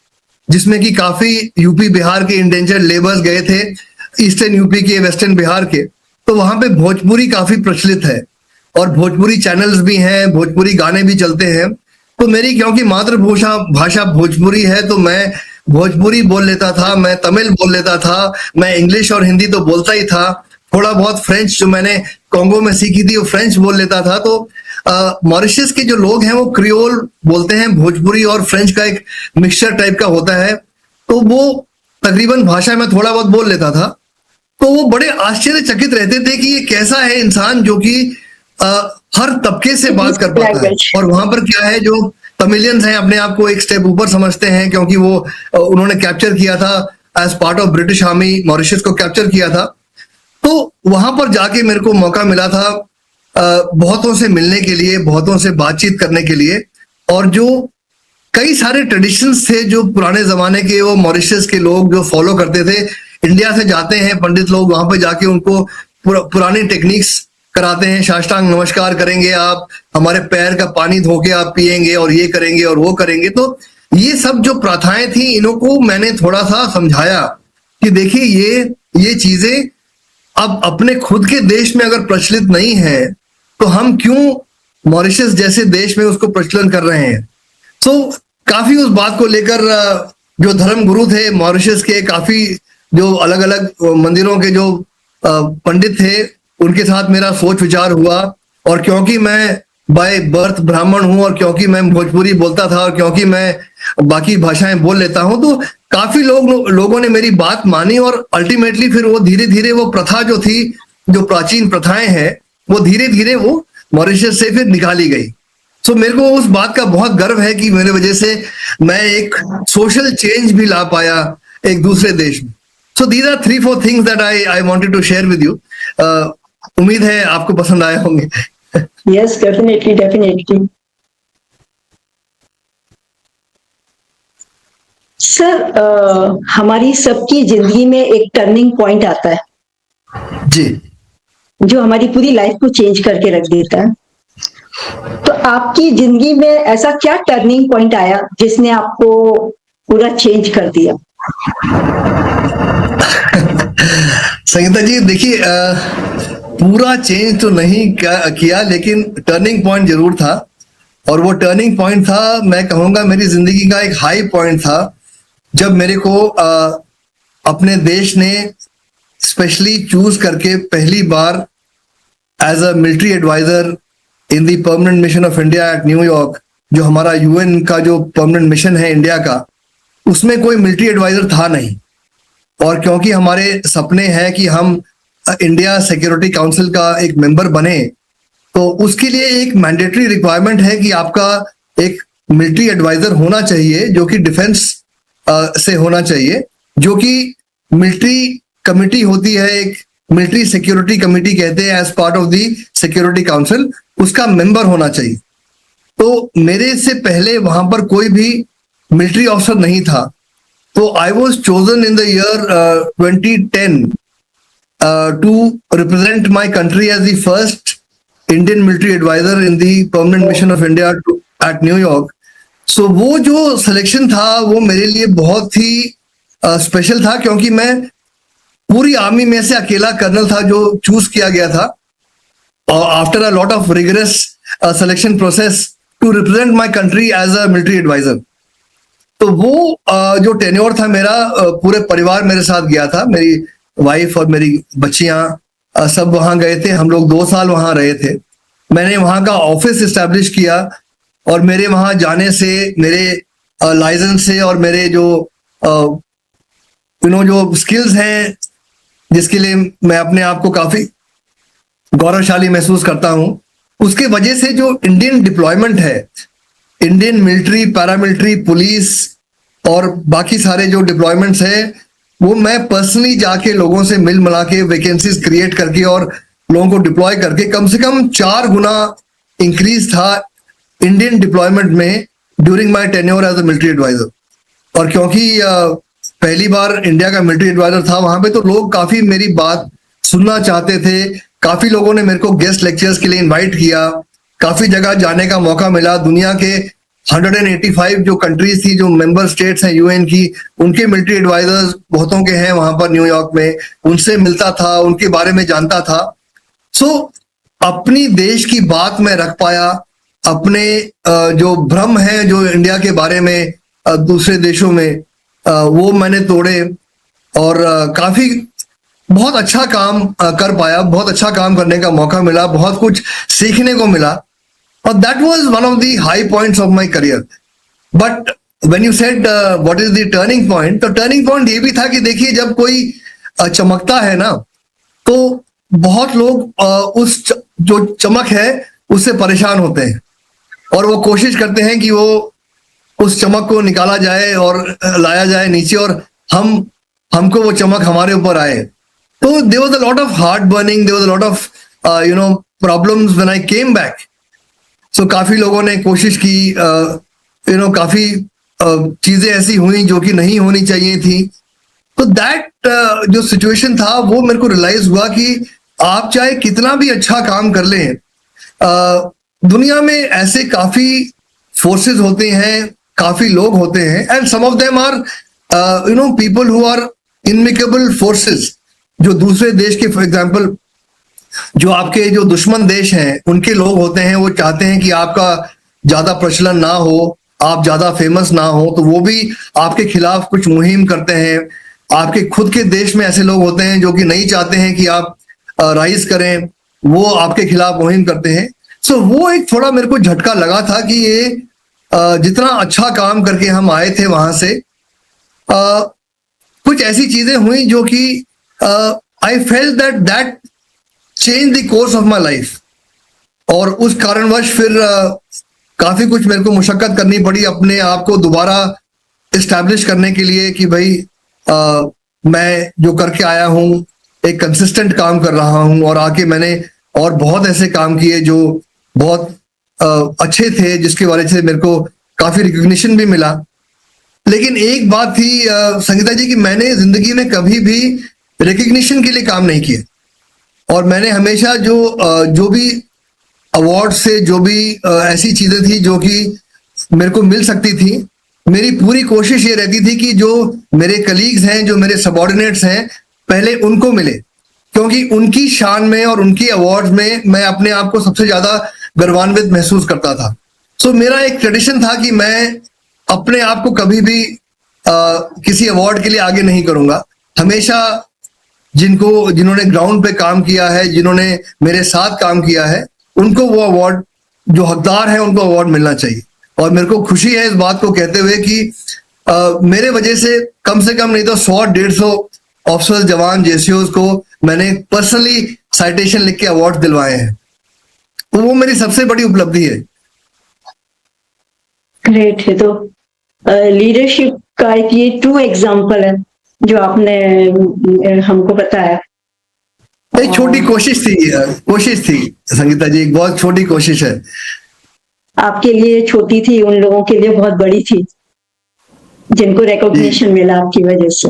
जिसमें कि काफी यूपी बिहार के इंडेंजर्ड लेबर्स गए थे, ईस्टर्न यूपी के, वेस्टर्न बिहार के। तो वहां पे भोजपुरी काफी प्रचलित है, और भोजपुरी चैनल्स भी हैं, भोजपुरी गाने भी चलते हैं। तो मेरी क्योंकि भाषा भोजपुरी है, तो मैं भोजपुरी बोल लेता था, मैं तमिल बोल लेता था, मैं इंग्लिश और हिंदी तो बोलता ही था, थोड़ा बहुत फ्रेंच जो मैंने कॉन्गो में सीखी थी वो फ्रेंच बोल लेता था। तो मॉरिशस के जो लोग हैं वो क्रियोल बोलते हैं, भोजपुरी और फ्रेंच का एक मिक्सचर टाइप का होता है। तो वो तकरीबन भाषा में थोड़ा बहुत बोल लेता था। तो वो बड़े आश्चर्यचकित रहते थे कि ये कैसा है इंसान जो कि हर तबके से बात कर पाता है। और वहां पर क्या है, जो तमिलियंस हैं अपने आप को एक स्टेप ऊपर समझते हैं, क्योंकि वो उन्होंने कैप्चर किया था as part of British army, Mauritius को कैप्चर किया था। तो वहां पर जाके मेरे को मौका मिला था बहुतों से मिलने के लिए, बहुतों से बातचीत करने के लिए, और जो कई सारे ट्रेडिशंस थे जो पुराने जमाने के वो मॉरिशस के लोग जो फॉलो करते थे। इंडिया से जाते हैं पंडित लोग, वहां पर जाके उनको पुरानी टेक्निक्स कराते हैं, साष्टांग नमस्कार करेंगे आप, हमारे पैर का पानी धो के आप पिएंगे, और ये करेंगे और वो करेंगे। तो ये सब जो प्रथाएं थी, इनको मैंने थोड़ा सा समझाया कि देखिए ये चीजें अब अपने खुद के देश में अगर प्रचलित नहीं है, तो हम क्यों मॉरिशस जैसे देश में उसको प्रचलन कर रहे हैं। तो काफी उस बात को लेकर जो धर्म गुरु थे मॉरिशस के, काफी जो अलग अलग मंदिरों के जो पंडित थे उनके साथ मेरा सोच विचार हुआ। और क्योंकि मैं बाय बर्थ ब्राह्मण हूं और क्योंकि मैं भोजपुरी बोलता था और क्योंकि मैं बाकी भाषाएं बोल लेता हूं, तो काफी लोगों ने मेरी बात मानी और अल्टीमेटली फिर वो धीरे धीरे वो प्रथा जो थी, जो प्राचीन प्रथाएं हैं, वो धीरे धीरे वो मॉरिशस से फिर निकाली गई। सो मेरे को उस बात का बहुत गर्व है कि मेरे वजह से मैं एक सोशल चेंज भी ला पाया एक दूसरे देश में। So these are 3-4 things that I wanted to share with you. उम्मीद है आपको पसंद आए होंगे। Yes, definitely, definitely. सर, हमारी सबकी जिंदगी में एक टर्निंग पॉइंट आता है जी, जो हमारी पूरी लाइफ को चेंज करके रख देता है। तो आपकी जिंदगी में ऐसा क्या टर्निंग पॉइंट आया जिसने आपको पूरा चेंज कर दिया? संगीता जी देखिए, पूरा चेंज तो नहीं किया, लेकिन टर्निंग पॉइंट जरूर था। और वो टर्निंग पॉइंट था, मैं कहूंगा मेरी जिंदगी का एक हाई पॉइंट था, जब मेरे को अपने देश ने स्पेशली चूज करके पहली बार as a military adviser in the permanent mission of India at New York, जो हमारा यूएन का जो परमानेंट मिशन है इंडिया का, उसमें कोई मिलिट्री एडवाइजर था नहीं। और क्योंकि हमारे सपने हैं कि हम इंडिया सिक्योरिटी काउंसिल का एक मेंबर बने, तो उसके लिए एक मैंडेटरी रिक्वायरमेंट है कि आपका एक मिलिट्री एडवाइजर होना चाहिए, जो कि डिफेंस से होना चाहिए, जो कि मिलिट्री कमिटी होती है, एक मिलिट्री सिक्योरिटी कमिटी कहते हैं, as part of the security council, उसका मेंबर होना चाहिए। तो मेरे से पहले वहां पर कोई भी मिलिट्री ऑफिसर नहीं था। तो I was chosen in the year 2010 to represent my country as the first Indian military advisor in the permanent mission of India at New York. So वो जो सिलेक्शन था वो मेरे लिए बहुत ही स्पेशल था, क्योंकि मैं पूरी आर्मी में से अकेला कर्नल था जो चूज किया गया था, और after a lot of rigorous selection process to represent my country as a military adviser. तो वो जो टेन्योर था मेरा, पूरे परिवार मेरे साथ गया था, मेरी वाइफ और मेरी बच्चियां सब वहां गए थे। हम लोग 2 साल वहां रहे थे। मैंने वहां का ऑफिस इस्टेब्लिश किया, और मेरे वहां जाने से, मेरे लाइसेंस से और मेरे जो जो स्किल्स हैं, जिसके लिए मैं अपने आप को काफी गौरवशाली महसूस करता हूं, उसके वजह से जो इंडियन डिप्लॉयमेंट है, इंडियन मिलिट्री, पैरामिलिट्री, पुलिस और बाकी सारे जो डिप्लॉयमेंट्स है, वो मैं पर्सनली जाके लोगों से मिल मिला के वैकेंसीज क्रिएट करके और लोगों को डिप्लॉय करके कम से कम 4 गुना इंक्रीज था इंडियन डिप्लॉयमेंट में during my tenure as a military adviser. और क्योंकि पहली बार इंडिया का मिलिट्री एडवाइजर था वहां पे, तो लोग काफी मेरी बात सुनना चाहते थे। काफी लोगों ने मेरे को गेस्ट लेक्चर्स के लिए इन्वाइट किया, काफी जगह जाने का मौका मिला। दुनिया के 185 जो कंट्रीज थी, जो मेंबर स्टेट्स हैं यूएन की, उनके मिलिट्री एडवाइजर्स बहुतों के हैं वहां पर न्यूयॉर्क में, उनसे मिलता था, उनके बारे में जानता था। सो अपनी देश की बात मैं रख पाया, अपने जो भ्रम है जो इंडिया के बारे में दूसरे देशों में, वो मैंने तोड़े, और काफी बहुत अच्छा काम कर पाया, बहुत अच्छा काम करने का मौका मिला, बहुत कुछ सीखने को मिला। और that was one of the high points of my career. But when you said what is the turning point, तो टर्निंग पॉइंट ये भी था कि देखिए, जब कोई चमकता है ना, तो बहुत लोग उस जो चमक है उससे परेशान होते हैं, और वो कोशिश करते हैं कि वो उस चमक को निकाला जाए और लाया जाए नीचे, और हमको वो चमक हमारे ऊपर आए। तो there was a lot of heart burning, there was a lot of problems when I came back. So काफी लोगों ने कोशिश की, काफी चीजें ऐसी हुई जो कि नहीं होनी चाहिए थी। तो दैट जो सिचुएशन था, वो मेरे को रियलाइज हुआ कि आप चाहे कितना भी अच्छा काम कर लें, दुनिया में ऐसे काफी फोर्सेस होते हैं, काफी लोग होते हैं, and some of them are people who are inimical forces, जो दूसरे देश के, फॉर एग्जाम्पल जो आपके जो दुश्मन देश हैं उनके लोग होते हैं, वो चाहते हैं कि आपका ज्यादा प्रचलन ना हो, आप ज्यादा फेमस ना हो, तो वो भी आपके खिलाफ कुछ मुहिम करते हैं। आपके खुद के देश में ऐसे लोग होते हैं जो कि नहीं चाहते हैं कि आप राइज करें, वो आपके खिलाफ मुहिम करते हैं। सो वो एक थोड़ा मेरे को झटका लगा था कि ये जितना अच्छा काम करके हम आए थे वहां से, कुछ ऐसी चीजें हुई जो कि I felt that that change the course of my life. और उस कारणवश फिर काफी कुछ मेरे को मुशक्कत करनी पड़ी अपने आप को दोबारा इस्टेब्लिश करने के लिए कि भाई मैं जो करके आया हूँ एक कंसिस्टेंट काम कर रहा हूँ। और आके मैंने और बहुत ऐसे काम किए जो बहुत अच्छे थे, जिसके वजह से मेरे को काफी रिकग्निशन भी मिला। लेकिन एक बात थी संगीता जी कि मैंने जिंदगी में कभी भी रिकग्निशन के लिए काम नहीं किया। और मैंने हमेशा जो भी अवार्ड से जो भी ऐसी चीजें थी जो कि मेरे को मिल सकती थी, मेरी पूरी कोशिश ये रहती थी कि जो मेरे कलीग्स हैं, जो मेरे सबॉर्डिनेट्स हैं, पहले उनको मिले, क्योंकि उनकी शान में और उनकी अवार्ड्स में मैं अपने आप को सबसे ज्यादा गर्वान्वित महसूस करता था। सो मेरा एक ट्रेडिशन था कि मैं अपने आप को कभी भी किसी अवार्ड के लिए आगे नहीं करूंगा। हमेशा जिन्होंने ग्राउंड पे काम किया है, जिन्होंने मेरे साथ काम किया है, उनको वो अवार्ड, जो हकदार है उनको अवार्ड मिलना चाहिए। और मेरे को खुशी है इस बात को कहते हुए कि मेरे वजह से कम नहीं तो 100-150 ऑफिसर्स, जवान, जेसीओज को मैंने पर्सनली साइटेशन लिख के अवार्ड दिलवाए हैं। तो वो मेरी सबसे बड़ी उपलब्धि है। ग्रेट है। तो लीडरशिप का एक ये 2 एग्जाम्पल है जो आपने हमको बताया। एक छोटी कोशिश थी संगीता जी, एक बहुत छोटी कोशिश है। आपके लिए छोटी थी, उन लोगों के लिए बहुत बड़ी थी जिनको रिकॉग्निशन मिला आपकी वजह से।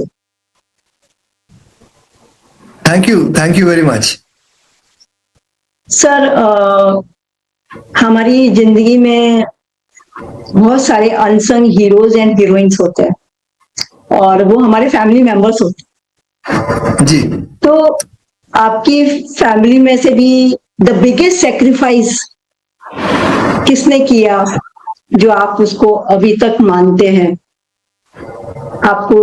Thank you very much sir. हमारी जिंदगी में बहुत सारे अनसंग हीरोज एंड हीरोइंस होते हैं और वो हमारे फैमिली मेंबर्स होते हैं जी। तो आपकी फैमिली में से भी द बिगेस्ट सेक्रीफाइस किसने किया जो आप उसको अभी तक मानते हैं? आपको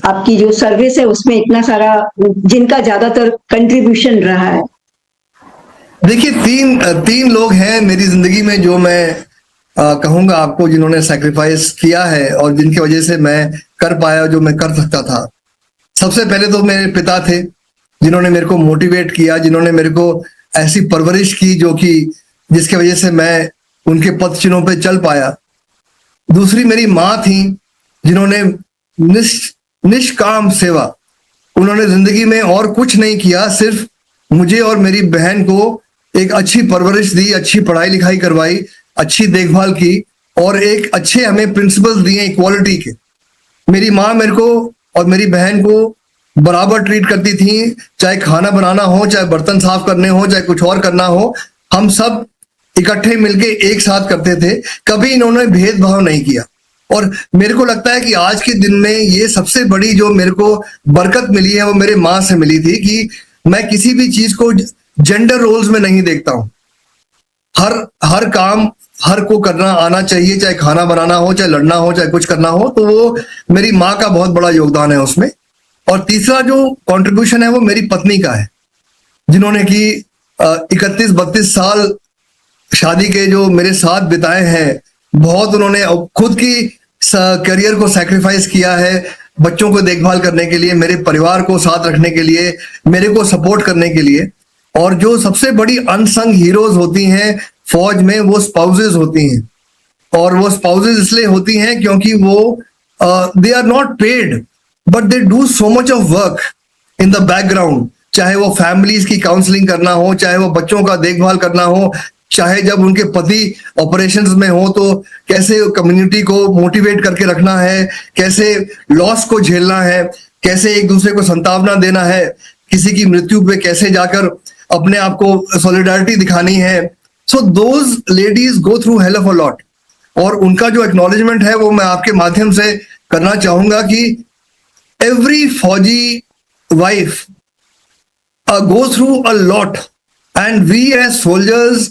आपकी जो सर्विस है उसमें इतना सारा, जिनका ज्यादातर कंट्रीब्यूशन रहा है। देखिए, तीन लोग हैं मेरी जिंदगी में जो मैं कहूंगा आपको, जिन्होंने सैक्रिफाइस किया है और जिनकी वजह से मैं कर पाया जो मैं कर सकता था। सबसे पहले तो मेरे पिता थे, जिन्होंने मेरे को मोटिवेट किया, जिन्होंने मेरे को ऐसी परवरिश की जिसकी वजह से मैं उनके पद चिन्हों पे चल पाया। दूसरी मेरी माँ थी, जिन्होंने निष्काम सेवा, उन्होंने जिंदगी में और कुछ नहीं किया, सिर्फ मुझे और मेरी बहन को एक अच्छी परवरिश दी, अच्छी पढ़ाई लिखाई करवाई, अच्छी देखभाल की और एक अच्छे हमें प्रिंसिपल्स दिए इक्वालिटी के। मेरी माँ मेरे को और मेरी बहन को बराबर ट्रीट करती थी, चाहे खाना बनाना हो, चाहे बर्तन साफ करने हो, चाहे कुछ और करना हो, हम सब इकट्ठे मिलके एक साथ करते थे। कभी इन्होंने भेदभाव नहीं किया। और मेरे को लगता है कि आज के दिन में ये सबसे बड़ी जो मेरे को बरकत मिली है वो मेरे माँ से मिली थी कि मैं किसी भी चीज को जेंडर रोल्स में नहीं देखता हूं। हर काम हर को करना आना चाहिए, चाहे खाना बनाना हो, चाहे लड़ना हो, चाहे कुछ करना हो। तो वो मेरी माँ का बहुत बड़ा योगदान है उसमें। और तीसरा जो कंट्रीब्यूशन है वो मेरी पत्नी का है, जिन्होंने कि 31-32 साल शादी के जो मेरे साथ बिताए हैं। बहुत उन्होंने खुद की करियर को सैक्रिफाइस किया है बच्चों को देखभाल करने के लिए, मेरे परिवार को साथ रखने के लिए, मेरे को सपोर्ट करने के लिए। और जो सबसे बड़ी अनसंग हीरोज होती हैं फौज में, वो स्पाउसेस होती हैं। और वो स्पाउसेस इसलिए होती हैं क्योंकि वो they are not paid but they do so much of work in the background. चाहे वो फैमिलीज की काउंसलिंग करना हो, चाहे वो बच्चों का देखभाल करना हो, चाहे जब उनके पति ऑपरेशंस में हो तो कैसे कम्युनिटी को मोटिवेट करके रखना है, कैसे लॉस को झेलना है, कैसे एक दूसरे को संतावना देना है, किसी की मृत्यु पे कैसे जाकर अपने आप को सॉलिडारिटी दिखानी है। So those ladies go through hell of a lot. और उनका जो एक्नॉलेजमेंट है वो मैं आपके माध्यम से करना चाहूंगा कि एवरी फौजी wife go through a lot, and we as soldiers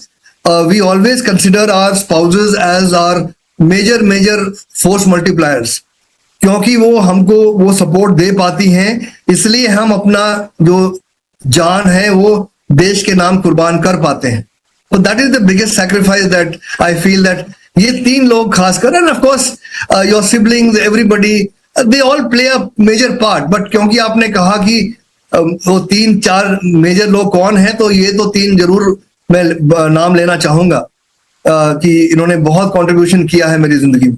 we always consider our spouses as our major force multipliers, क्योंकि वो हमको वो सपोर्ट दे पाती हैं, इसलिए हम अपना जो जान है वो देश के नाम कुर्बान कर पाते हैं. तो that is the biggest sacrifice that I feel that ये तीन लोग खासकर, and of course your siblings, everybody, they all play a major part. But क्योंकि आपने कहा कि वो तीन चार मेजर लोग कौन है, तो ये तो तीन जरूर मैं नाम लेना चाहूंगा कि इन्होंने बहुत कंट्रीब्यूशन किया है मेरी जिंदगी में.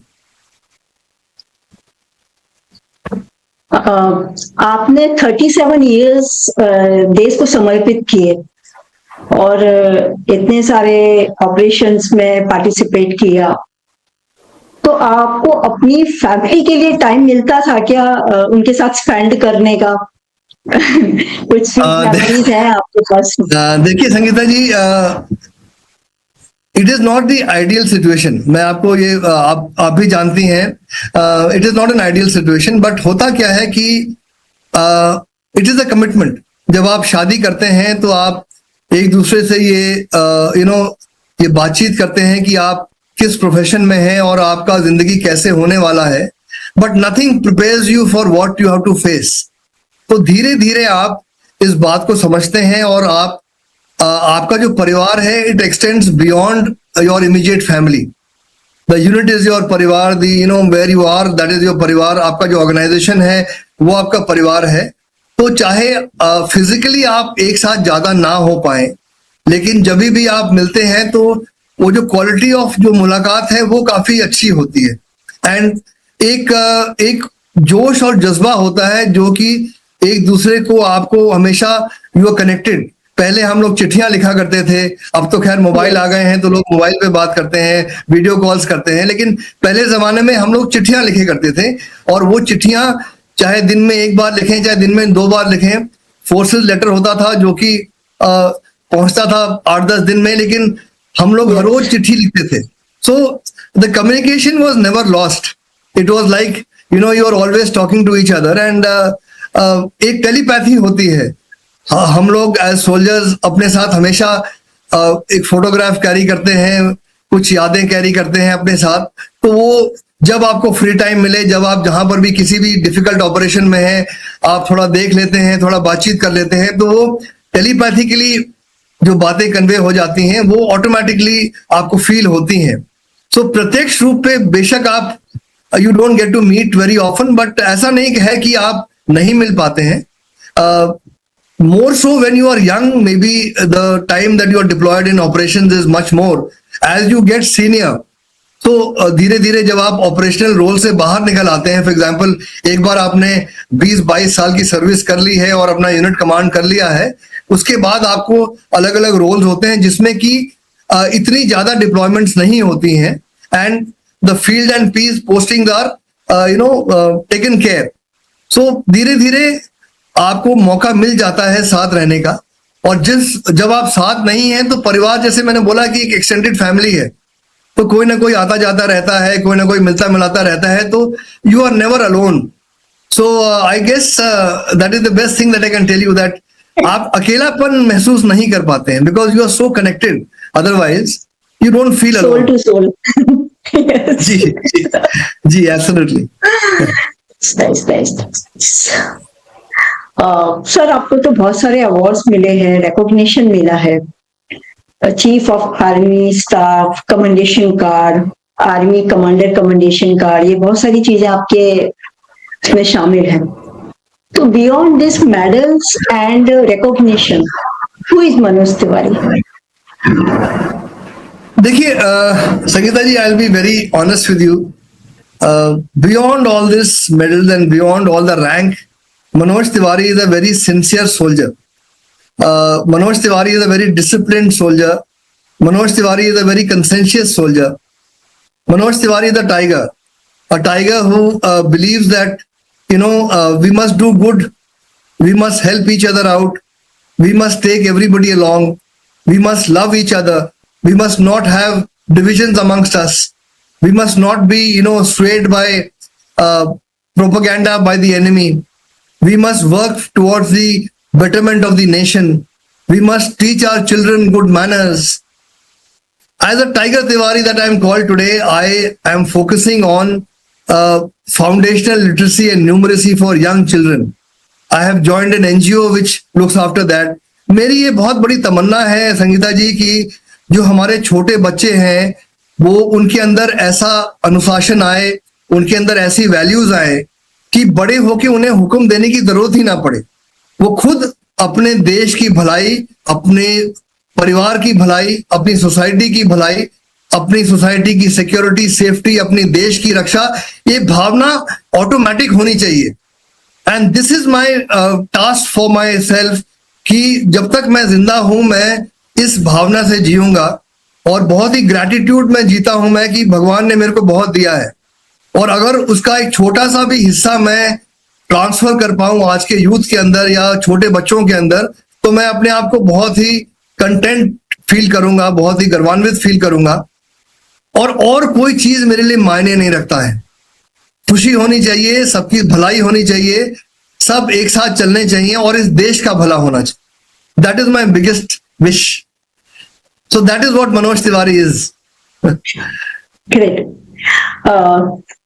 आपने 37 इयर्स देश को समर्पित किए और इतने सारे ऑपरेशंस में पार्टिसिपेट किया, तो आपको अपनी फैमिली के लिए टाइम मिलता था क्या उनके साथ स्पेंड करने का? कुछ मेमोरीज है आपके पास? देखिए Sangeeta ji, it is not the ideal situation. मैं आपको ये आप भी जानती हैं, it is not an ideal situation. But होता क्या है कि इट इज अ कमिटमेंट. जब आप शादी करते हैं तो आप एक दूसरे से ये ये बातचीत करते हैं कि आप किस प्रोफेशन में हैं और आपका जिंदगी कैसे होने वाला है. But nothing prepares you for what you have to face. तो धीरे धीरे आप इस बात को समझते हैं और आप आपका जो परिवार है, it extends beyond your immediate family. The unit is your parivar, the where you are, that is your parivar. आपका जो ऑर्गेनाइजेशन है वो आपका परिवार है. तो चाहे फिजिकली आप एक साथ ज्यादा ना हो पाए, लेकिन जब भी आप मिलते हैं तो वो जो क्वालिटी ऑफ जो मुलाकात है वो काफी अच्छी होती है. एंड एक जोश और जज्बा होता है जो कि एक दूसरे को आपको हमेशा यू आर कनेक्टेड. पहले हम लोग चिट्ठियां लिखा करते थे, अब तो खैर मोबाइल आ गए हैं तो लोग मोबाइल पे बात करते हैं, वीडियो कॉल्स करते हैं. लेकिन पहले जमाने में हम लोग चिट्ठियां लिखे करते थे, और वो चिट्ठियां चाहे दिन में एक बार लिखें चाहे दिन में 2 बार लिखें. फोर्सेस लेटर होता था जो कि पहुंचता था 8-10 दिन में, लेकिन हम लोग हर रोज चिट्ठी लिखते थे. So the communication was never lost. It was like you are always talking to each other. And एक टेलीपैथी होती है. हम लोग एज सोल्जर्स अपने साथ हमेशा एक फोटोग्राफ कैरी करते हैं, कुछ यादें कैरी करते हैं अपने साथ. तो वो जब आपको फ्री टाइम मिले, जब आप जहां पर भी किसी भी डिफिकल्ट ऑपरेशन में हैं, आप थोड़ा देख लेते हैं, थोड़ा बातचीत कर लेते हैं, तो वो टेलीपैथिकली जो बातें कन्वे हो जाती हैं वो ऑटोमेटिकली आपको फील होती हैं. सो प्रत्यक्ष रूप पे बेशक आप you don't get to meet very often, but ऐसा नहीं है कि आप नहीं मिल पाते हैं. More so when you are young, maybe the time that you are deployed in operations is much more. As you get senior, तो धीरे धीरे जब आप ऑपरेशनल रोल से बाहर निकल आते हैं, फॉर एग्जांपल एक बार आपने 20-22 साल की सर्विस कर ली है और अपना यूनिट कमांड कर लिया है, उसके बाद आपको अलग अलग रोल्स होते हैं जिसमें कि इतनी ज्यादा डिप्लॉयमेंट्स नहीं होती हैं, and the field and peace posting are taken care. So धीरे धीरे आपको मौका मिल जाता है साथ रहने का. और जब आप साथ नहीं हैं तो परिवार, जैसे मैंने बोला कि एक एक्सटेंडेड फैमिली है, तो कोई ना कोई आता जाता रहता है, कोई ना कोई मिलता मिलाता रहता है, तो you are never alone. So I guess that is the best thing that I can tell you, that आप अकेलापन महसूस नहीं कर पाते हैं because you are so connected. Otherwise you don't feel alone. Soul to soul. जी जी जी, एब्सोल्युटली. सर, आपको तो बहुत सारे अवार्ड्स मिले हैं, रिकॉग्निशन मिला है. Chief of army staff commendation card, army commander commendation card, ये बहुत सारी चीजें आपके इसमें शामिल हैं. तो beyond this medals and recognition, who is Manoj Tiwari? देखिए Sangeeta ji, I will be very honest with you. Beyond all this medals and beyond all the rank, Manoj Tiwari is a very sincere soldier. Manoj Tiwari is a very disciplined soldier. Manoj Tiwari is a very conscientious soldier. Manoj Tiwari is a tiger who believes that we must do good, we must help each other out, we must take everybody along, we must love each other, we must not have divisions amongst us, we must not be swayed by propaganda by the enemy. We must work towards the betterment of the nation. We must teach our children good manners. As a Tiger Tiwari that I am called today, I am focusing on foundational literacy and numeracy for young children. I have joined an NGO which looks after that. मेरी ये बहुत बड़ी तमन्ना है संगीता जी कि जो हमारे छोटे बच्चे हैं वो उनके अंदर ऐसा अनुशासन आए, उनके अंदर ऐसी वैल्यूज आए कि बड़े होके उन्हें हुक्म देने की जरूरत ही ना पड़े। वो खुद अपने देश की भलाई, अपने परिवार की भलाई, अपनी सोसाइटी की भलाई, अपनी सोसाइटी की सिक्योरिटी, सेफ्टी, अपनी देश की रक्षा, ये भावना ऑटोमेटिक होनी चाहिए। And this is my task for my self कि जब तक मैं जिंदा हूं मैं इस भावना से जीऊंगा और बहुत ही ग्रैटिट्यूड में जीता हूं मैं कि भगवान ने मेरे को बहुत दिया है और अगर उसका एक छोटा सा भी हिस्सा मैं ट्रांसफर कर पाऊं आज के यूथ के अंदर या छोटे बच्चों के अंदर तो मैं अपने आप को बहुत ही कंटेंट फील करूंगा, बहुत ही गर्वान्वित फील करूंगा और कोई चीज मेरे लिए मायने नहीं रखता है। खुशी होनी चाहिए, सबकी भलाई होनी चाहिए, सब एक साथ चलने चाहिए और इस देश का भला होना चाहिए। That is my biggest wish. So that is what Manoj Tiwari is. Great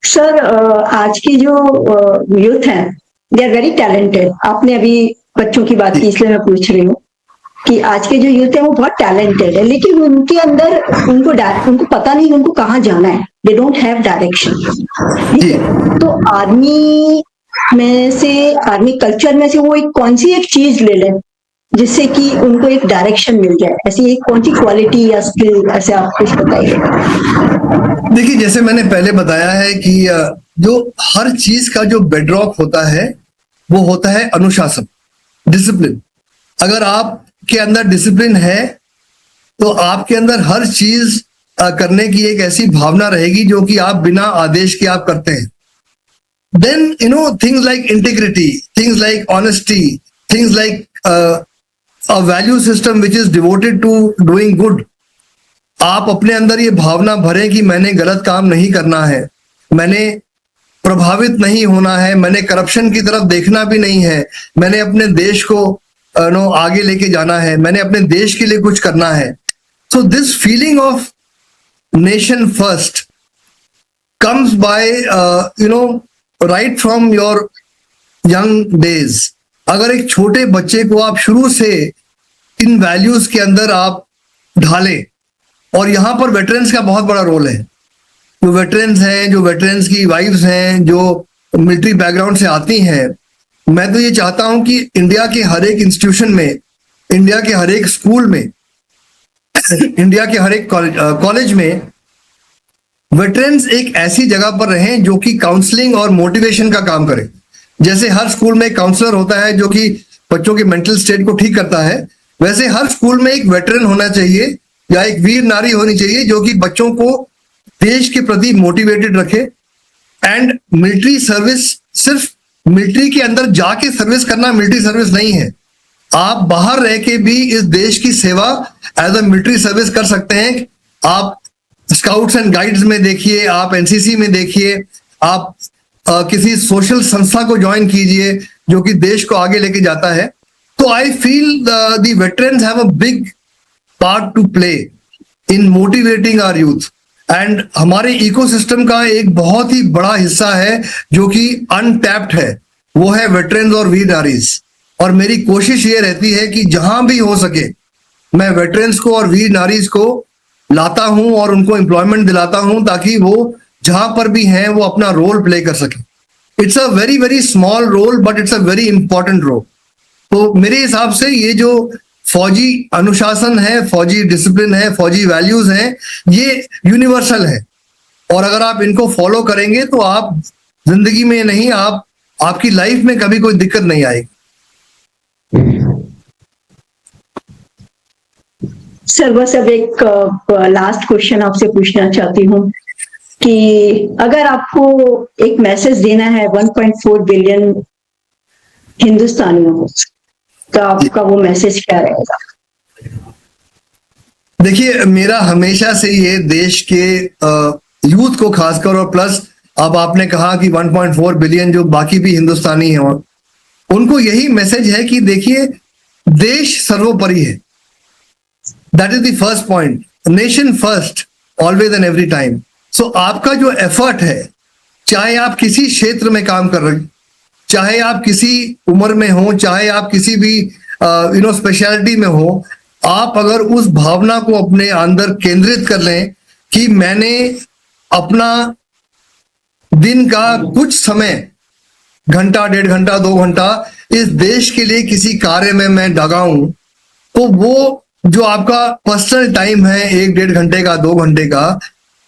sir, आज की जो यूथ है दे आर वेरी टैलेंटेड। आपने अभी बच्चों की बात की इसलिए मैं पूछ रही हूँ कि आज के जो यूथ है वो बहुत टैलेंटेड है लेकिन उनके अंदर उनको पता नहीं उनको कहाँ जाना है। They don't have direction. तो आर्मी में से, आर्मी कल्चर में से वो एक कौन सी एक चीज ले लें जिससे कि उनको एक डायरेक्शन मिल जाए, ऐसी एक कौन सी क्वालिटी या स्किल, ऐसे आप कुछ बताइए। देखिए, जैसे मैंने पहले बताया है कि जो हर चीज का जो बेडरॉक होता है वो होता है अनुशासन, डिसिप्लिन। अगर आपके अंदर डिसिप्लिन है तो आपके अंदर हर चीज करने की एक ऐसी भावना रहेगी जो कि आप बिना आदेश के आप करते हैं। Then things like integrity, things like honesty, things like a value system which is devoted to doing good. आप अपने अंदर ये भावना भरें कि मैंने गलत काम नहीं करना है, मैंने प्रभावित नहीं होना है, मैंने करप्शन की तरफ देखना भी नहीं है, मैंने अपने देश को आगे लेके जाना है, मैंने अपने देश के लिए कुछ करना है। So this feeling of nation first comes by right from your young days. अगर एक छोटे बच्चे को आप शुरू से इन वैल्यूज के अंदर आप ढालें, और यहाँ पर वेटरन्स का बहुत बड़ा रोल है। जो वेटरन्स हैं, जो वेटरन्स की वाइफ्स हैं, जो मिलिट्री बैकग्राउंड से आती हैं, मैं तो ये चाहता हूं कि इंडिया के हर एक इंस्टीट्यूशन में, इंडिया के हर एक स्कूल में, इंडिया के हर एक कॉलेज में वेटरन्स एक ऐसी जगह पर रहें जो कि काउंसलिंग और मोटिवेशन का काम करे। जैसे हर स्कूल में एक काउंसलर होता है जो कि बच्चों के मेंटल स्टेट को ठीक करता है, वैसे हर स्कूल में एक वेटरन होना चाहिए या एक वीर नारी होनी चाहिए जो कि बच्चों को देश के प्रति मोटिवेटेड रखे। एंड मिलिट्री सर्विस सिर्फ मिलिट्री के अंदर जाके सर्विस करना मिलिट्री सर्विस नहीं है। आप बाहर रह के भी इस देश की सेवा एज अ मिलिट्री सर्विस कर सकते हैं। आप स्काउट्स एंड गाइड्स में देखिए, आप एनसीसी में देखिए, आप किसी सोशल संस्था को ज्वाइन कीजिए जो कि देश को आगे लेके जाता है। तो I feel the veterans have a big part to play in motivating our youth. And हमारे इकोसिस्टम का एक बहुत ही बड़ा हिस्सा है जो कि अनटैप्ड है, वो है वेटरन्स और वीर नारीज। और मेरी कोशिश ये रहती है कि जहां भी हो सके मैं वेटरन्स को और वीर नारीज को लाता हूं और उनको एम्प्लॉयमेंट दिलाता हूं ताकि वो जहां पर भी हैं वो अपना रोल प्ले कर सके। It's a very very small role but it's a very important role. तो मेरे हिसाब से ये जो फौजी अनुशासन है, फौजी डिसिप्लिन है, फौजी वैल्यूज हैं, ये यूनिवर्सल है और अगर आप इनको फॉलो करेंगे तो आप जिंदगी में नहीं, आपकी लाइफ में कभी कोई दिक्कत नहीं आएगी। सर बस अब एक लास्ट क्वेश्चन आपसे पूछना चाहती हूँ कि अगर आपको एक मैसेज देना है 1.4 बिलियन हिंदुस्तानियों को तो आपका वो मैसेज क्या रहेगा? देखिए, मेरा हमेशा से ये देश के यूथ को खासकर, और प्लस अब आपने कहा कि 1.4 बिलियन जो बाकी भी हिंदुस्तानी हैं, उनको यही मैसेज है कि देखिए, देश सर्वोपरि है। That is the first point, nation first, always and every time. So आपका जो एफर्ट है, चाहे आप किसी क्षेत्र में काम कर रहे हैं, चाहे आप किसी उम्र में हो, चाहे आप किसी भी स्पेशलिटी में हो, आप अगर उस भावना को अपने अंदर केंद्रित कर लें कि मैंने अपना दिन का कुछ समय, घंटा, 1.5 घंटा, 2 घंटा इस देश के लिए किसी कार्य में मैं लगा हूं, तो वो जो आपका पर्सनल टाइम है 1-1.5 घंटे का, 2 घंटे का,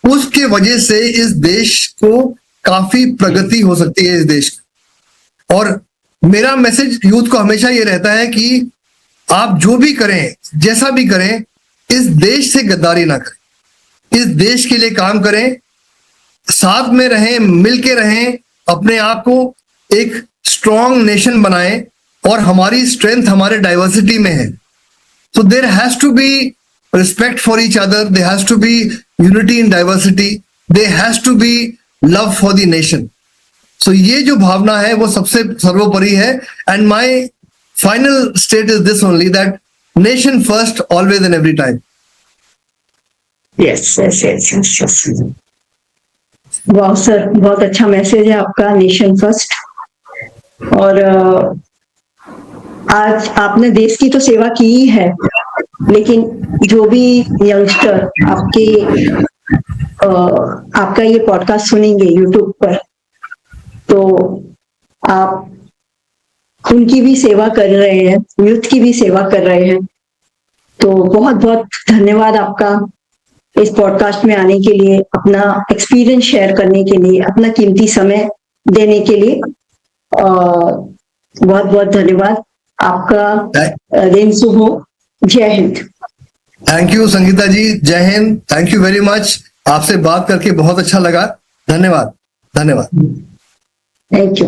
उसके वजह से इस देश को काफी प्रगति हो सकती है इस देश की। और मेरा मैसेज यूथ को हमेशा ये रहता है कि आप जो भी करें, जैसा भी करें, इस देश से गद्दारी ना करें, इस देश के लिए काम करें, साथ में रहें, मिलके रहें, अपने आप को एक स्ट्रॉन्ग नेशन बनाएं। और हमारी स्ट्रेंथ हमारे डाइवर्सिटी में है। So there has to be respect for each other. There has to be unity in diversity. There has to be love for the nation. So ये जो भावना है वो सबसे सर्वोपरि है. And my final state is this only, that nation first, always and every time. Yes yes yes yes yes. वाह sir, बहुत अच्छा मैसेज है आपका, नेशन फर्स्ट। और आज आपने देश की तो सेवा की ही है, लेकिन जो भी यंगस्टर आपका ये पॉडकास्ट सुनेंगे यूट्यूब पर, तो आप उनकी भी सेवा कर रहे हैं, यूथ की भी सेवा कर रहे हैं। तो बहुत बहुत धन्यवाद आपका इस पॉडकास्ट में आने के लिए, अपना एक्सपीरियंस शेयर करने के लिए, अपना कीमती समय देने के लिए। बहुत बहुत धन्यवाद आपका। दिन शुभ हो। जय हिंद। थैंक यू संगीता जी, जय Hind. Thank you very much. आपसे बात करके बहुत अच्छा लगा। धन्यवाद, धन्यवाद। Thank you.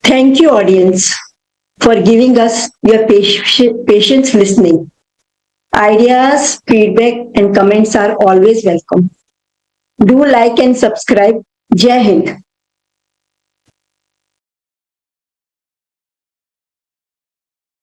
Thank you, audience, for giving us your patience listening. Ideas, feedback, and comments are always welcome. Do like and subscribe. Jai Hind.